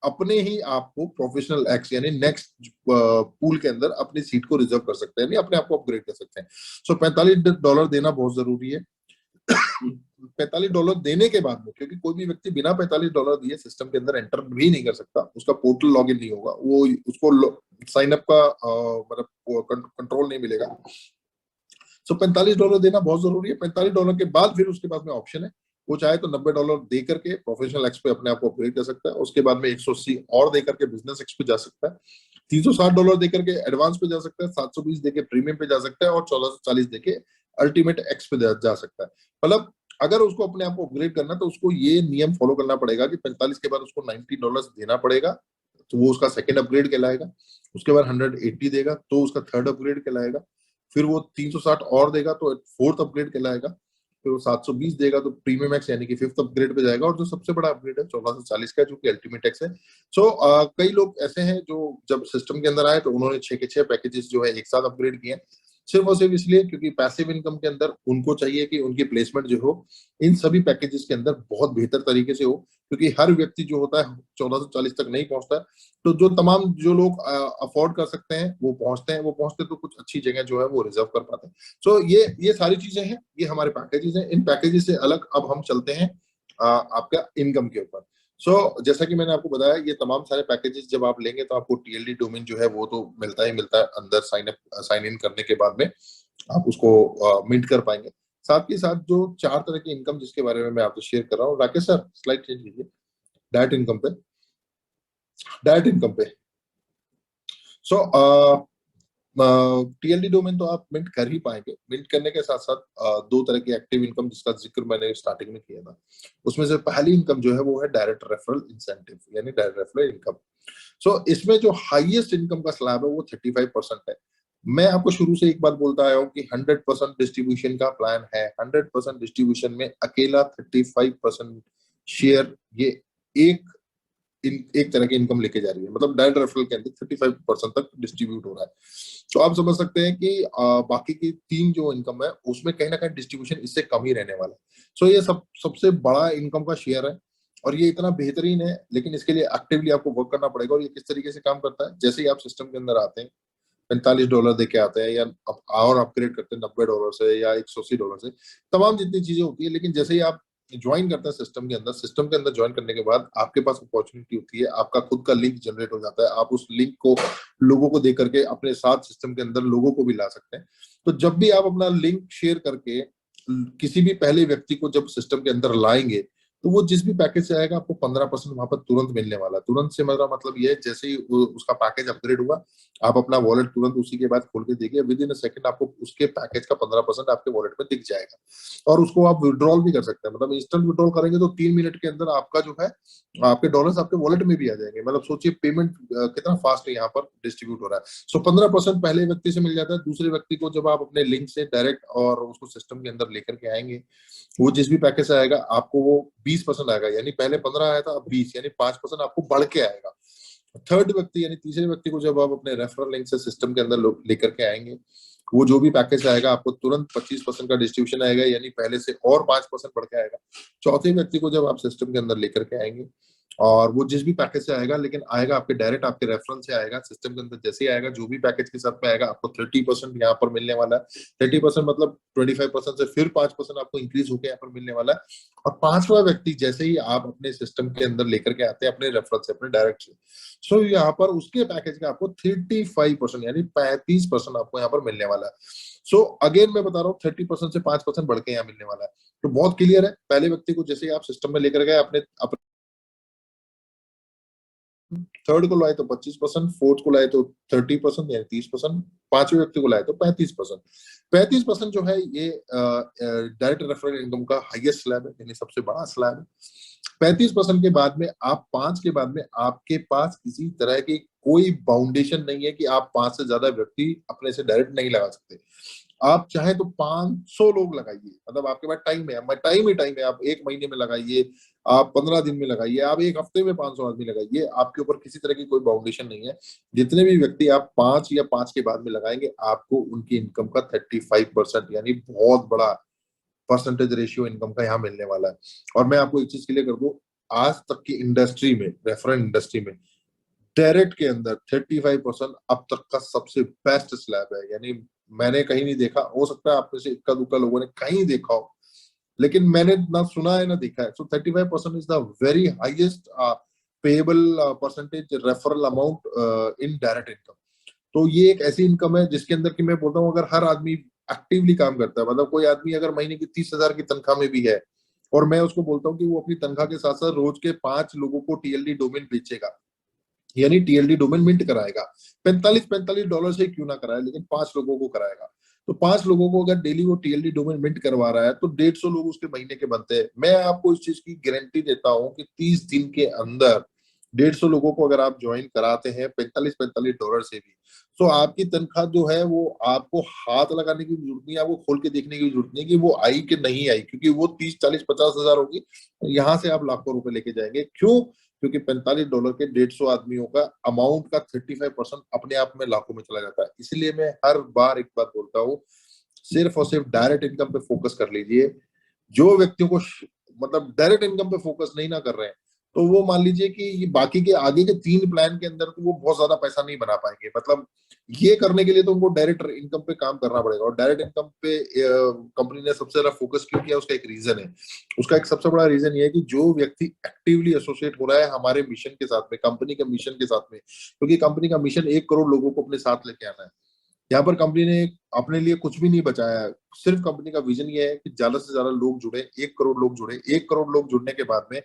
अपने ही आप को प्रोफेशनल एक्स यानी नेक्स्ट पूल के अंदर अपनी सीट को रिजर्व कर सकते हैं, यानी अपने आप को अपग्रेड कर सकते हैं। सो $45 देना बहुत जरूरी है। $45 देने के बाद में, क्योंकि कोई भी व्यक्ति बिना $45 दिए सिस्टम के अंदर एंटर भी नहीं कर सकता, उसका पोर्टल लॉगिन नहीं होगा, वो उसको साइन अप का मतलब कंट्रोल नहीं मिलेगा। सो $45 देना बहुत जरूरी है। $45 के बाद फिर उसके बाद में ऑप्शन है, वो चाहे तो $90 दे करके प्रोफेशनल एक्स पे अपने आप को अपग्रेड कर सकता है। उसके बाद में 180 और दे करके बिजनेस एक्स पे जा सकता है, $360 दे करके एडवांस पे जा सकता है, 720 दे के प्रीमियम पे जा सकता है, और 1440 दे के अल्टीमेट एक्स पे जा सकता है। मतलब अगर उसको अपने आप को अपग्रेड करना है तो उसको ये नियम फॉलो करना पड़ेगा कि 45 के बाद उसको $90 देना पड़ेगा, तो वो उसका सेकेंड अपग्रेड कहलाएगा। उसके बाद 180 देगा तो उसका थर्ड अपग्रेड कहलाएगा। फिर वो 360 और देगा तो फोर्थ अपग्रेड कहलाएगा। फिर वो 720 देगा तो प्रीमियम एक्स यानी कि फिफ्थ अपग्रेड पे जाएगा, और जो सबसे बड़ा अपग्रेड है 1440 का, जो कि अल्टीमेट एक्स है। सो कई लोग ऐसे हैं जो जब सिस्टम के अंदर आए तो उन्होंने 6 के 6 पैकेजेस जो है एक साथ अपग्रेड किए, सिर्फ और सिर्फ इसलिए क्योंकि पैसिव इनकम के अंदर उनको चाहिए कि उनकी प्लेसमेंट जो हो इन सभी पैकेजेस के अंदर बहुत बेहतर तरीके से हो, क्योंकि हर व्यक्ति जो होता है 1440 तक नहीं पहुंचता है। तो जो तमाम जो लोग अफोर्ड कर सकते हैं वो पहुंचते हैं, वो पहुंचते तो कुछ अच्छी जगह जो है वो रिजर्व कर पाते हैं। सो ये सारी चीजें हैं, ये हमारे पैकेजेस हैं। इन पैकेजेस से अलग अब हम चलते हैं आपका इनकम के ऊपर। जैसा कि मैंने आपको बताया, ये तमाम सारे पैकेजेस जब आप लेंगे तो आपको टीएलडी डोमेन जो है वो तो मिलता ही मिलता है, अंदर साइन इन करने के बाद में आप उसको मिंट कर पाएंगे। साथ ही साथ जो 4 तरह की इनकम जिसके बारे में मैं आपसे शेयर कर रहा हूँ, राकेश सर स्लाइड चेंज कीजिए, डायरेक्ट इनकम पे, डायरेक्ट इनकम पे। सो टीएलडी डोमेन तो आप मिंट कर ही पाएंगे। मिंट करने के साथ साथ 2 तरह की एक्टिव इनकम जिसका जिक्र मैंने स्टार्टिंग में किया था, उसमें से पहली इनकम जो है वो है डायरेक्ट रेफरल इंसेंटिव यानी डायरेक्ट रेफरल इनकम। इसमें जो हाईएस्ट इनकम का स्लैब है वो 35% है। मैं आपको शुरू से एक बात बोलता आया हूँ कि 100% डिस्ट्रीब्यूशन का प्लान है। 100% डिस्ट्रीब्यूशन में अकेला 35% शेयर ये एक एक तरह की इनकम लेके जा रही है, मतलब डायरेक्ट रेफरल के अंदर 35% तक डिस्ट्रीब्यूट हो रहा है। तो आप समझ सकते हैं कि बाकी की 3 जो इनकम है उसमें कहीं ना कहीं डिस्ट्रीब्यूशन इससे कम ही रहने वाला है। ये सबसे बड़ा इनकम का शेयर है, और ये इतना बेहतरीन है, लेकिन इसके लिए एक्टिवली आपको वर्क करना पड़ेगा। और ये किस तरीके से काम करता है, जैसे ही आप सिस्टम के अंदर आते हैं, $45 दे के आते हैं, या और अपग्रेड करते हैं $90 से या $180 से, तमाम जितनी चीजें होती है। लेकिन जैसे ही आप ज्वाइन करते हैं सिस्टम के अंदर ज्वाइन करने के बाद आपके पास अपॉर्चुनिटी होती है, आपका खुद का लिंक जनरेट हो जाता है। आप उस लिंक को लोगों को दे करके अपने साथ सिस्टम के अंदर लोगों को भी ला सकते हैं। तो जब भी आप अपना लिंक शेयर करके किसी भी पहले व्यक्ति को जब सिस्टम के अंदर लाएंगे, तो वो जिस भी पैकेज से आएगा आपको 15% वहां पर तुरंत मिलने वाला है। तुरंत से मेरा मतलब ये है, जैसे ही उसका पैकेज अपग्रेड हुआ, आप अपना वॉलेट तुरंत उसी के बाद खोल के देखिए, विद इन अ सेकंड आपको उसके पैकेज का 15% आपके वॉलेट में दिख जाएगा। और उसको आप विड्रॉल भी कर सकते हैं, मतलब इंस्टेंट विड्रॉल करेंगे तो 3 मिनट के अंदर आपका जो है आपके डॉलर्स आपके वॉलेट में भी आ जाएंगे। मतलब सोचिए पेमेंट कितना फास्ट यहाँ पर डिस्ट्रीब्यूट हो रहा है। 15% पहले व्यक्ति से मिल जाता है, दूसरे व्यक्ति को जब आप अपने लिंक से डायरेक्ट और उसको सिस्टम के अंदर लेकर के आएंगे, वो जिस भी पैकेज से आएगा आपको वो 20% आएगा, यानी पहले 15 आया था अब 20, यानी 5% आपको बढ़ के आएगा। थर्ड व्यक्ति यानी तीसरे व्यक्ति को जब आप अपने रेफरल लिंक से सिस्टम के अंदर लेकर के आएंगे, वो जो भी पैकेज आएगा आपको तुरंत 25% का डिस्ट्रीब्यूशन आएगा, यानी पहले से और 5% बढ़ के आएगा। चौथे व्यक्ति को जब आप सिस्टम के अंदर लेकर के आएंगे, और वो जिस भी पैकेज से आएगा, लेकिन आएगा आपके डायरेक्ट आपके रेफरेंस से आएगा, सिस्टम के अंदर जैसे ही आएगा, जो भी पैकेज के साथ में आएगा आपको 30% यहाँ पर मिलने वाला है। 30% मतलब 25% से फिर 5% आपको इंक्रीज होकर यहाँ पर मिलने वाला है। और पांचवा व्यक्ति जैसे ही आप अपने सिस्टम के अंदर लेकर के आते हैं अपने रेफरेंस से, अपने डायरेक्ट से, सो यहाँ पर उसके पैकेज का आपको 35% यानी 35% आपको यहाँ पर मिलने वाला है। सो अगेन मैं बता रहा हूँ 30% से 5% बढ़ के यहाँ मिलने वाला है। तो बहुत क्लियर है, पहले व्यक्ति को जैसे ही आप सिस्टम में लेकर गए अपने, थर्ड को लाए तो 25%, फोर्थ को लाए तो 30% यानी 30%, पांचवें व्यक्ति को लाए तो 35%। 35% जो है ये डायरेक्ट रेफरल इनकम का हाईएस्ट स्लैब है, यानी सबसे बड़ा स्लैब है। 35% के बाद में आप 5 के बाद में आपके पास किसी तरह की कोई बाउंडेशन नहीं है कि आप 5 से ज्यादा व्यक्ति अपने से डायरेक्ट नहीं लगा सकते। आप चाहे तो 500 लोग लगाइए, मतलब आपके पास टाइम है, टाइम ही टाइम है। आप 1 महीने में लगाइए, आप 15 दिन में लगाइए, आप 1 हफ्ते में 500 आदमी लगाइए, आपके ऊपर किसी तरह की कोई बाउंडेशन नहीं है। जितने भी व्यक्ति आप 5 या 5 के बाद में लगाएंगे, आपको उनकी इनकम का 35% यानी बहुत बड़ा परसेंटेज रेशियो इनकम का यहाँ मिलने वाला है। और मैं आपको एक चीज क्लियर कर दूं, आज तक की इंडस्ट्री में, रेफरेंस इंडस्ट्री में डायरेक्ट के अंदर 35% अब तक का सबसे बेस्ट स्लैब है। यानी मैंने कहीं नहीं देखा, हो सकता है आप में से इक्का दुक्का लोगों ने कहीं देखा हो, लेकिन मैंने ना सुना है ना देखा है। सो 35% is the very highest payable percentage referral amount in direct income. तो ये एक ऐसी इनकम है जिसके अंदर कि मैं बोलता हूँ, अगर हर आदमी एक्टिवली काम करता है, मतलब कोई आदमी अगर महीने की 30,000 की तनख्वाह में भी है, और मैं उसको बोलता हूँ कि वो अपनी तनख्वाह के साथ साथ रोज के 5 लोगों को टीएलडी डोमेन बेचेगा, यानी टीएलडी डोमेन मिंट कराएगा, 45 डॉलर से क्यों ना कराए, लेकिन 5 लोगों को कराएगा। तो 5 लोगों को अगर डेली वो टीएलडी डोमेन मिंट करवा रहा है तो 150 लोग उसके महीने के बनते हैं। मैं आपको इस चीज की गारंटी देता हूं कि 30 दिन के अंदर 150 लोगों को अगर आप ज्वाइन कराते हैं 45 डॉलर से भी, तो आपकी तनख्वाह जो है वो आपको हाथ लगाने की जरूरत नहीं है, आपको खोल के देखने की जरूरत नहीं है कि वो आई कि नहीं आई, क्योंकि वो 30 40 50 हजार होगी। यहाँ से आप लाखों रुपए लेके जाएंगे। क्यों? क्योंकि $45 के 150 आदमियों का अमाउंट का 35% अपने आप में लाखों में चला जाता है। इसलिए मैं हर बार एक बात बोलता हूँ, सिर्फ और सिर्फ डायरेक्ट इनकम पे फोकस कर लीजिए। जो व्यक्तियों को मतलब डायरेक्ट इनकम पे फोकस नहीं ना कर रहे हैं, तो वो मान लीजिए कि ये बाकी के आगे के 3 प्लान के अंदर तो वो बहुत ज्यादा पैसा नहीं बना पाएंगे। मतलब ये करने के लिए तो उनको डायरेक्ट इनकम पे काम करना पड़ेगा। और डायरेक्ट इनकम पे कंपनी ने सबसे ज्यादा फोकस क्यों किया, उसका एक रीजन है। उसका एक सबसे बड़ा रीजन ये है कि जो व्यक्ति एक्टिवली एसोसिएट हो रहा है हमारे मिशन के साथ में, कंपनी के मिशन के साथ में, क्योंकि कंपनी का मिशन 1 करोड़ लोगों को अपने साथ लेके आना है। यहाँ पर कंपनी ने अपने लिए कुछ भी नहीं बचाया है। सिर्फ कंपनी का विजन ये है कि ज्यादा से ज्यादा लोग जुड़े, 1 करोड़ लोग जुड़े। 1 करोड़ लोग जुड़ने के बाद में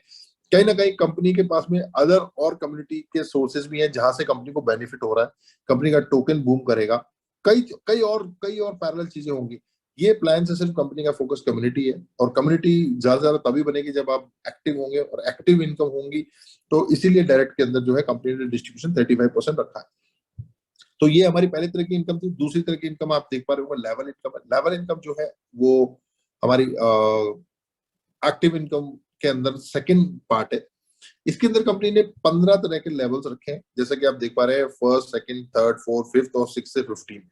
कहीं ना कहीं कंपनी के पास में अदर और कम्युनिटी के सोर्सेज भी हैं जहां से कंपनी को बेनिफिट हो रहा है। कंपनी का टोकन बूम करेगा, कई कई और पैरेलल चीजें होंगी। ये प्लान से सिर्फ कंपनी का फोकस कम्युनिटी है, और कम्युनिटी ज्यादा से ज्यादा तभी बनेगी जब आप एक्टिव होंगे और एक्टिव इनकम होंगी। तो इसीलिए डायरेक्ट के अंदर जो है कंपनी ने डिस्ट्रीब्यूशन 35% रखा है। तो ये हमारी पहली तरह की इनकम थी। दूसरी तरह की इनकम आप देख पा रहे हो लेवल इनकम है। लेवल इनकम जो है वो हमारी एक्टिव इनकम के अंदर सेकंड पार्ट है। इसके अंदर कंपनी ने 15 तरह के लेवल्स रखे हैं, जैसे कि आप देख पा रहे हैं, first, second, third, fourth, fifth और 6 से 15।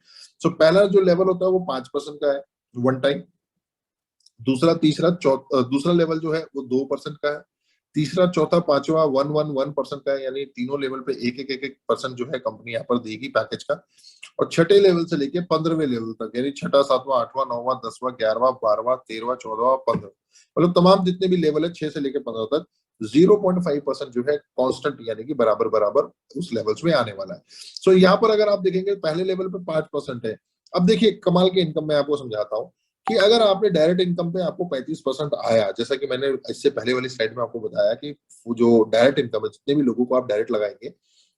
सो पहला जो लेवल होता है वो 5% का है, वन टाइम। दूसरा, तीसरा, दूसरा लेवल जो है वो 2% का है। तीसरा, चौथा, पांचवा 111% का है, यानी तीनों लेवल पे एक परसेंट जो है कंपनी यहाँ पर देगी पैकेज का। और छठे लेवल से लेके 15वें लेवल तक, यानी छठा, सातवां, आठवां, नौवां, 10वां, 11वां, 12वां, 13वां, 14वां, 15, मतलब तमाम जितने भी लेवल है 6 से लेके 15 तक, 0.5% जो है कांस्टेंट यानी कि बराबर बराबर उस लेवल्स में आने वाला है। सो यहाँ पर अगर आप देखेंगे पहले लेवल पे 5% है। अब देखिए कमाल की इनकम मैं आपको समझाता हूँ कि अगर आपने डायरेक्ट इनकम पे आपको 35% आया, जैसा कि मैंने इससे पहले वाली स्लाइड में आपको बताया कि जो डायरेक्ट इनकम है, जितने भी लोगों को आप डायरेक्ट लगाएंगे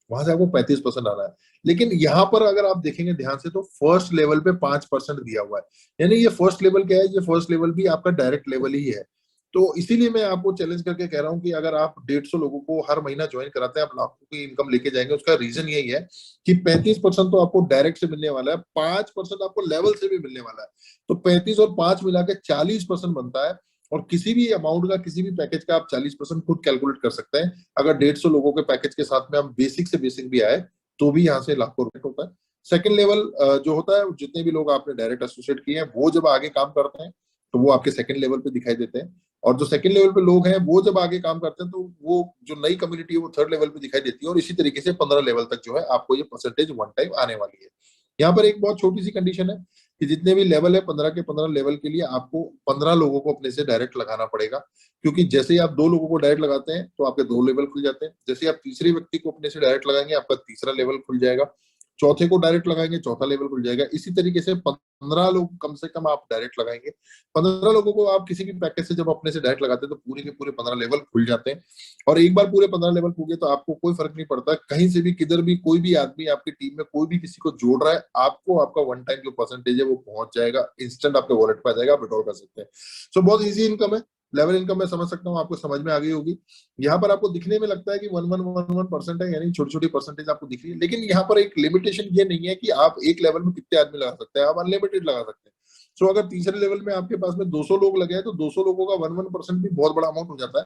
वहां से आपको 35% आना है। लेकिन यहाँ पर अगर आप देखेंगे ध्यान से तो फर्स्ट लेवल पे 5% दिया हुआ है, यानी ये फर्स्ट लेवल क्या है, ये फर्स्ट लेवल भी आपका डायरेक्ट लेवल ही है। तो इसीलिए मैं आपको चैलेंज करके कह रहा हूँ कि अगर आप 150 लोगों को हर महीना ज्वाइन कराते हैं, आप लाखों की इनकम लेके जाएंगे। उसका रीजन यही है कि 35% तो आपको डायरेक्ट से मिलने वाला है, 5% आपको लेवल से भी मिलने वाला है। तो 35 और 5 मिला के 40% बनता है। और किसी भी अमाउंट का, किसी भी पैकेज का आप 40% खुद कैलकुलेट कर सकते हैं। अगर 150 लोगों के पैकेज के साथ में हम बेसिक से बेसिक भी आए तो भी यहाँ से लाखों रुपए होता है। सेकंड लेवल जो होता है, जितने भी लोग आपने डायरेक्ट एसोसिएट किए हैं वो जब आगे काम करते हैं तो वो आपके सेकंड लेवल पे दिखाई देते हैं। और जो सेकंड लेवल पे लोग हैं वो जब आगे काम करते हैं तो वो जो नई कम्युनिटी है वो थर्ड लेवल पे दिखाई देती है, और इसी तरीके से 15 लेवल तक जो है आपको ये परसेंटेज वन टाइम आने वाली है। यहाँ पर एक बहुत छोटी सी कंडीशन है कि जितने भी लेवल है 15 के 15 लेवल के लिए आपको 15 लोगों को अपने से डायरेक्ट लगाना पड़ेगा, क्योंकि जैसे ही आप 2 लोगों को डायरेक्ट लगाते हैं तो आपके 2 लेवल खुल जाते हैं, जैसे आप तीसरे व्यक्ति को अपने से डायरेक्ट लगाएंगे आपका तीसरा लेवल खुल जाएगा, चौथे को डायरेक्ट लगाएंगे चौथा लेवल खुल जाएगा, इसी तरीके से 15 लोग कम से कम आप डायरेक्ट लगाएंगे। 15 लोगों को आप किसी भी पैकेज से जब अपने से डायरेक्ट लगाते हैं तो पूरे के पूरे 15 लेवल खुल जाते हैं, और एक बार पूरे 15 लेवल खुल गए तो आपको कोई फर्क नहीं पड़ता, कहीं से भी किधर भी कोई भी आदमी आपकी टीम में कोई भी किसी को जोड़ रहा है, आपको आपका वन टाइम जो परसेंटेज है वो पहुंच जाएगा, इंस्टेंट आपके वॉलेट पे आ जाएगा, आप विड्रॉल कर सकते हैं। सो बहुत इजी इनकम है, लेवल इनकम मैं समझ सकता हूँ आपको समझ में आ गई होगी। यहाँ पर आपको दिखने में लगता है कि 1111% है, यानी छोटी छोटी परसेंटेज आपको दिख रही है, लेकिन यहाँ पर एक लिमिटेशन ये नहीं है कि आप एक लेवल में कितने आदमी लगा सकते हैं, आप अनलिमिटेड लगा सकते हैं। सो अगर तीसरे लेवल में आपके पास में 200 लोग लगे हैं तो 200 लोगों का 11% भी बहुत बड़ा अमाउंट हो जाता है,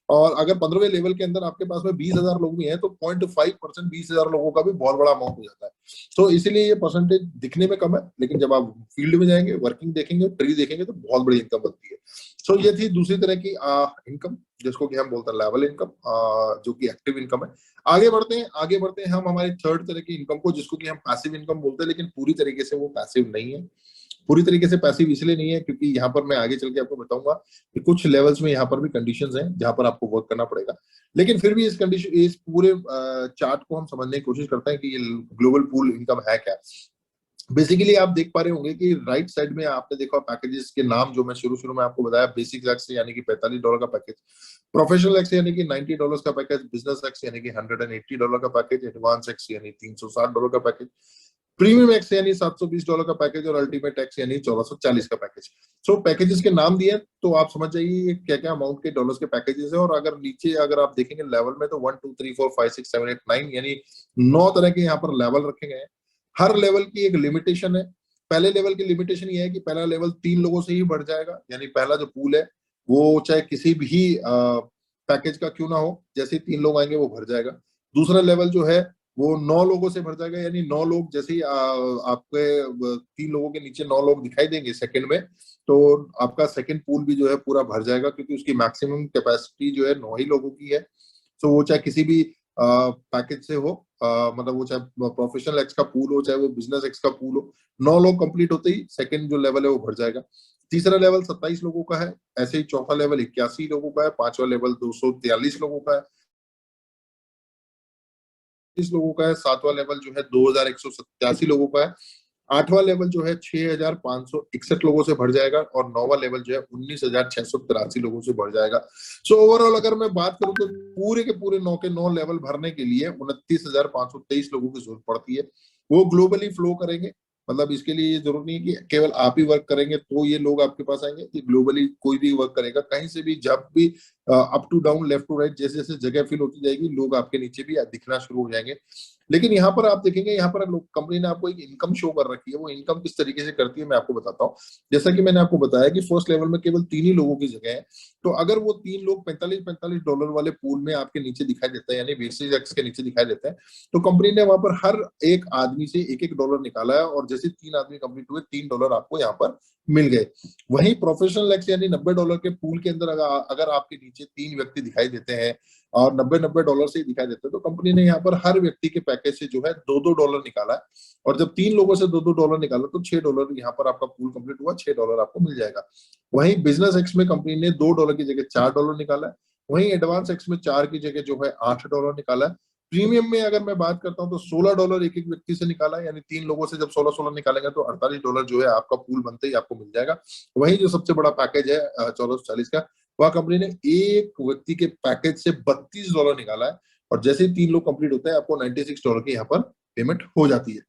और अगर 15वें लेवल के अंदर आपके पास में 20,000 लोग भी हैं तो 0.5% 20,000 लोगों का भी बहुत बड़ा अमाउंट हो जाता है। तो इसीलिए ये परसेंटेज दिखने में कम है, लेकिन जब आप फील्ड में जाएंगे, वर्किंग देखेंगे, ट्री देखेंगे तो बहुत बड़ी इनकम बनती है। सो ये थी दूसरी तरह की इनकम, जिसको कि हम बोलते हैं लेवल इनकम, जो कि एक्टिव इनकम है। आगे बढ़ते हैं हम हमारी थर्ड तरह की इनकम को, जिसको कि हम पैसिव इनकम बोलते हैं, लेकिन पूरी तरीके से वो पैसिव नहीं है। पूरी तरीके से पैसिव इसलिए नहीं है क्योंकि यहाँ पर मैं आगे चल के आपको बताऊंगा कि कुछ लेवल्स में यहाँ पर भी कंडीशंस हैं जहां पर आपको वर्क करना पड़ेगा। लेकिन फिर भी इस पूरे चार्ट को हम समझने की कोशिश करते हैं कि ये ग्लोबल पूल इनकम है क्या। बेसिकली आप देख पा रहे होंगे कि राइट साइड में आपने देखा पैकेजेस के नाम जो मैं शुरू शुरू में आपको बताया, बेसिक एक्स यानी कि $45 का पैकेज, प्रोफेशनल एक्स यानी कि $90 का पैकेज, बिजनेस एक्स यानी कि $180 का पैकेज, एडवांस एक्स यानी $360 का पैकेज, प्रीमियम एक्स यानी $720 का पैकेज, और अल्टीमेट एक्स यानी 1440 का पैकेज। सो पैकेजेस के नाम दिए तो आप समझ जाइए क्या क्या अमाउंट के डॉलर्स के पैकेजेस है। और अगर नीचे अगर आप देखेंगे लेवल में तो 1 2 3 4 5 6 7 8 9 यानी 9 तरह के यहाँ पर लेवल रखे गए हैं। हर लेवल की एक लिमिटेशन है। पहले लेवल की लिमिटेशन ये है कि पहला लेवल 3 लोगों से ही बढ़ जाएगा, यानी पहला जो पूल है वो चाहे किसी भी पैकेज का क्यों ना हो, जैसे ही 3 लोग आएंगे वो भर जाएगा। दूसरा लेवल जो है वो 9 लोगों से भर जाएगा, यानी 9 लोग जैसे ही आपके 3 लोगों के नीचे 9 लोग दिखाई देंगे सेकंड में, तो आपका सेकंड पूल भी जो है पूरा भर जाएगा, क्योंकि उसकी मैक्सिमम कैपेसिटी जो है 9 ही लोगों की है। तो वो चाहे किसी भी पैकेज से हो, मतलब वो चाहे प्रोफेशनल एक्स का पूल हो चाहे वो बिजनेस एक्स का पूल हो, 9 लोग कंप्लीट होते ही सेकंड जो लेवल है वो भर जाएगा। तीसरा लेवल 27 लोगों का है, ऐसे ही चौथा लेवल 81 लोगों का है, पांचवा लेवल 243 लोगों का है, 30 लोगों का है, सातवां लेवल जो है 2187 लोगों का है, आठवां लेवल जो है 6561 लोगों से भर जाएगा, और नौवां लेवल जो है 19683 लोगों से भर जाएगा। सो ओवरऑल अगर मैं बात करूं तो पूरे के पूरे 9 के 9 लेवल भरने के लिए 29,523 लोगों की जरूरत पड़ती है। वो ग्लोबली फ्लो करेंगे, मतलब इसके लिए ये जरूरत नहीं है कि केवल आप ही वर्क करेंगे तो ये लोग आपके पास आएंगे, ये ग्लोबली कोई भी वर्क करेगा, कहीं से भी जब भी up to down left to right जैसे जैसे जगह फिल होती जाएगी लोग आपके नीचे भी दिखना शुरू हो जाएंगे। लेकिन यहाँ पर आप देखेंगे, यहाँ पर कंपनी ने आपको एक इनकम शो कर रखी है। वो इनकम किस तरीके से करती है मैं आपको बताता हूँ। जैसा कि मैंने आपको बताया कि फर्स्ट लेवल में केवल 3 ही लोगों की जगह है, तो अगर वो 3 लोग $45 वाले पूल में आपके नीचे दिखाई देता है, यानी बेसिस एक्स के नीचे दिखाई देता है, तो कंपनी ने वहां पर हर एक आदमी से एक एक डॉलर निकाला है, और जैसे 3 आदमी कंप्लीट हुए $3 आपको यहाँ पर मिल गए। वहीं प्रोफेशनल एक्स यानी $90 के पूल के अंदर अगर आपके नीचे 3 व्यक्ति दिखाई देते हैं और 90 से ही दिखाई देते हैं, तो कंपनी ने यहाँ पर हर व्यक्ति के पैकेज से जो है $2 निकाला है, और जब 3 लोगों से $2 निकाला तो $6 यहाँ पर आपका पूल कंप्लीट हुआ, $6 आपको मिल जाएगा। वहीं बिजनेस एक्स में कंपनी ने $2 की जगह $4 निकाला है। वहीं एडवांस एक्स में 4 की जगह जो है $8 निकाला है। प्रीमियम में अगर मैं बात करता हूँ तो $16 एक एक व्यक्ति से निकाला है, यानी 3 लोगों से जब 16-16 निकालेंगे तो $48 जो है आपका पूल बनते ही आपको मिल जाएगा। वहीं जो सबसे बड़ा पैकेज है 1440 का, वह कंपनी ने एक व्यक्ति के पैकेज से $32 निकाला है, और जैसे ही 3 लोग कंप्लीट होते हैं आपको $96 की यहाँ पर पेमेंट हो जाती है।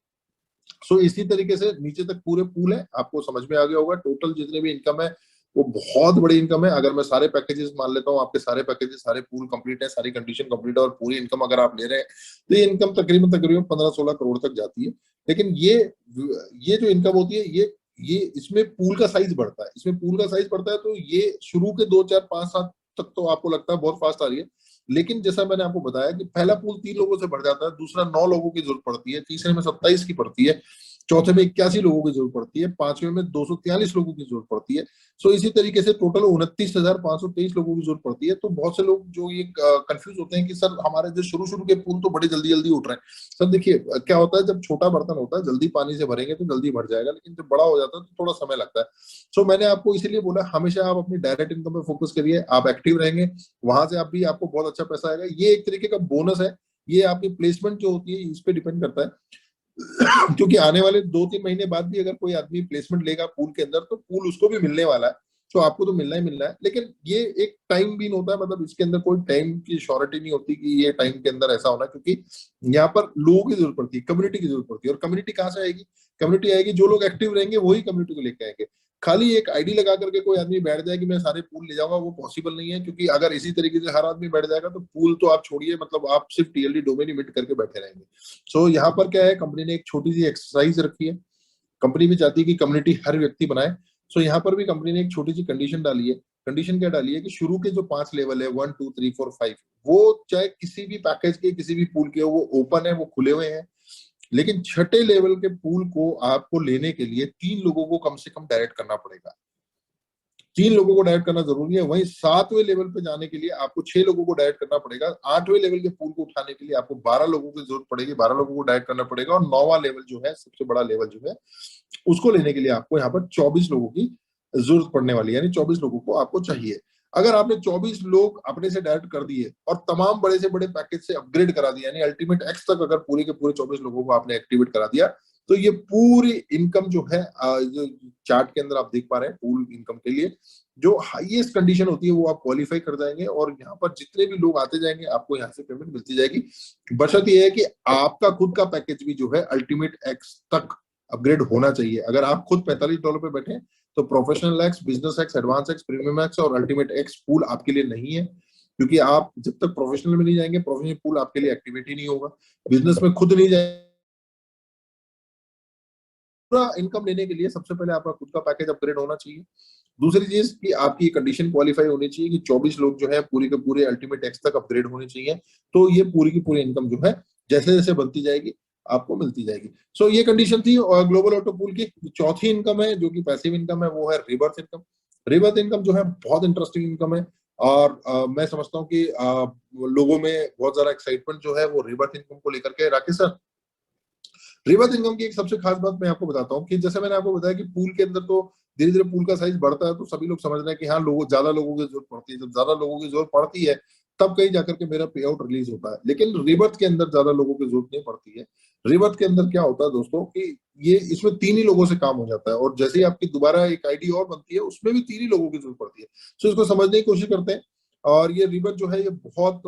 सो इसी तरीके से नीचे तक पूरे पूल है, आपको समझ में आ गया होगा। टोटल जितने भी इनकम है वो बहुत बड़ी इनकम है। अगर मैं सारे पैकेजेस मान लेता हूँ, आपके सारे पैकेजेस सारे पूल कंप्लीट है, सारी कंडीशन कंप्लीट है, और पूरी इनकम अगर आप ले रहे हैं तो ये इनकम तकरीबन तकरीबन 15-16 करोड़ तक जाती है। लेकिन ये जो इनकम होती है ये इसमें पूल का साइज बढ़ता है, इसमें पूल का साइज बढ़ता है, तो ये शुरू के 2 4 5 7 तक तो आपको लगता है बहुत फास्ट आ रही है। लेकिन जैसा मैंने आपको बताया कि पहला पूल 3 लोगों से भर जाता है, दूसरा 9 लोगों की जरूरत पड़ती है, तीसरे में 27 की पड़ती है, चौथे में 81 लोगों की जरूरत पड़ती है, पांचवें में 243 लोगों की जरूरत पड़ती है। सो इसी तरीके से टोटल 29,523 लोगों की जरूरत पड़ती है। तो बहुत से लोग जो ये कंफ्यूज होते हैं कि सर हमारे जो शुरू शुरू के पूल तो बड़े जल्दी जल्दी उठ रहे हैं। सर देखिए क्या होता है, जब छोटा बर्तन होता है जल्दी पानी से भरेंगे तो जल्दी भर जाएगा, लेकिन जब बड़ा हो जाता है तो थोड़ा समय लगता है। सो मैंने आपको इसीलिए बोला हमेशा आप अपनी डायरेक्ट इनकम पे फोकस करिए, आप एक्टिव रहेंगे, वहां से आप भी आपको बहुत अच्छा पैसा आएगा। ये एक तरीके का बोनस है, ये आपकी प्लेसमेंट जो होती है इस पे डिपेंड करता है। क्योंकि आने वाले 2-3 महीने बाद भी अगर कोई आदमी प्लेसमेंट लेगा पूल के अंदर तो पूल उसको भी मिलने वाला है। तो आपको तो मिलना ही मिलना है, लेकिन ये एक टाइम बीन होता है, मतलब इसके अंदर कोई टाइम की श्योरिटी नहीं होती कि ये टाइम के अंदर ऐसा होना, क्योंकि यहाँ पर लोगों की जरूरत पड़ती है, कम्युनिटी की जरूरत पड़ती है। और कम्युनिटी कहाँ से आएगी? कम्युनिटी आएगी जो लोग एक्टिव रहेंगे वही कम्युनिटी को लेके आएंगे। खाली एक आईडी लगा करके कोई आदमी बैठ जाए कि मैं सारे पूल ले जाऊंगा, वो पॉसिबल नहीं है, क्योंकि अगर इसी तरीके से हर आदमी बैठ जाएगा तो पूल तो आप छोड़िए, मतलब आप सिर्फ टीएलडी डोमेन ही मिट करके बैठे रहेंगे। सो यहाँ पर क्या है, कंपनी ने एक छोटी सी एक्सरसाइज रखी है। कंपनी भी चाहती है कि कम्युनिटी हर व्यक्ति बनाए। सो यहाँ पर भी कंपनी ने एक छोटी सी कंडीशन डाली है। कंडीशन क्या डाली है कि शुरू के जो 5 लेवल है, 1 2 3 4 5, वो चाहे किसी भी पैकेज के किसी भी पूल के हो, वो ओपन है, वो खुले हुए हैं। लेकिन छठे लेवल के पूल को आपको लेने के लिए 3 लोगों को कम से कम डायरेक्ट करना पड़ेगा। 3 लोगों को डायरेक्ट करना जरूरी है। वहीं 7वें लेवल पे जाने के लिए आपको 6 लोगों को डायरेक्ट करना पड़ेगा। 8वें लेवल के पूल को उठाने के लिए आपको 12 लोगों की जरूरत पड़ेगी, 12 लोगों को डायरेक्ट करना पड़ेगा। और 9वां लेवल जो है, सबसे बड़ा लेवल जो है, उसको लेने के लिए आपको यहाँ पर 24 लोगों की जरूरत पड़ने वाली है, यानी 24 लोगों को आपको चाहिए। अगर आपने 24 लोग अपने से डायरेक्ट कर दिए और तमाम बड़े से बड़े पैकेज से अपग्रेड करा दिया, यानी अल्टीमेट एक्स तक अगर पूरे के पूरे 24 लोगों को आपने एक्टिवेट करा दिया, तो ये पूरी इनकम जो है, जो चार्ट के अंदर आप देख पा रहे हैं, पूल इनकम के लिए जो हाईएस्ट कंडीशन होती है वो आप क्वालिफाई कर जाएंगे। और यहाँ पर जितने भी लोग आते जाएंगे आपको यहाँ से पेमेंट मिलती जाएगी। बशर्त ये है कि आपका खुद का पैकेज भी जो है अल्टीमेट एक्स तक अपग्रेड होना चाहिए। अगर आप खुद $45 पे बैठे तो professional x, business x, advance x, premium x और अल्टीमेट एक्स पूल आपके लिए नहीं है, क्योंकि आप जब तक प्रोफेशनल में नहीं जाएंगे प्रोफेशनल पूल आपके लिए एक्टिवेट ही नहीं होगा। बिजनेस में खुद नहीं जाएंगे, पूरा इनकम लेने के लिए सबसे पहले आपका खुद का पैकेज अपग्रेड होना चाहिए। दूसरी चीज कि आपकी कंडीशन क्वालिफाई होनी चाहिए कि 24 लोग जो है पूरे के पूरे अल्टीमेट एक्स तक अपग्रेड होने चाहिए। तो ये पूरी की पूरी इनकम जो है जैसे जैसे बनती जाएगी आपको मिलती जाएगी। सो ये कंडीशन थी और ग्लोबल ऑटो पूल की। चौथी इनकम है जो कि पैसिव इनकम है, वो है रिबर्थ इनकम। रिबर्थ इनकम जो है बहुत इंटरेस्टिंग इनकम है। और मैं समझता हूँ कि लोगों में बहुत ज्यादा एक्साइटमेंट जो है वो रिबर्थ इनकम को लेकर के। राकेश सर, रिवर्स इनकम की एक सबसे खास बात मैं आपको बताता हूँ कि जैसे मैंने आपको बताया कि पूल के अंदर तो धीरे धीरे पूल का साइज बढ़ता है, तो सभी लोग समझ रहे हैं कि हाँ लोगों ज्यादा लोगों की जरूरत पड़ती है। जब ज्यादा लोगों की जरूरत पड़ती है तब कहीं जाकर के मेरा पे आउट रिलीज होता है, लेकिन रिवर्थ के अंदर ज्यादा लोगों की जरूरत नहीं पड़ती है। रिवर्थ के अंदर क्या होता है दोस्तों कि ये इसमें 3 ही लोगों से काम हो जाता है, और जैसे ही आपकी दोबारा एक आईडी और बनती है उसमें भी 3 ही लोगों की जरूरत पड़ती है। सो इसको समझने की कोशिश करते हैं। और ये रिबर्थ जो है ये बहुत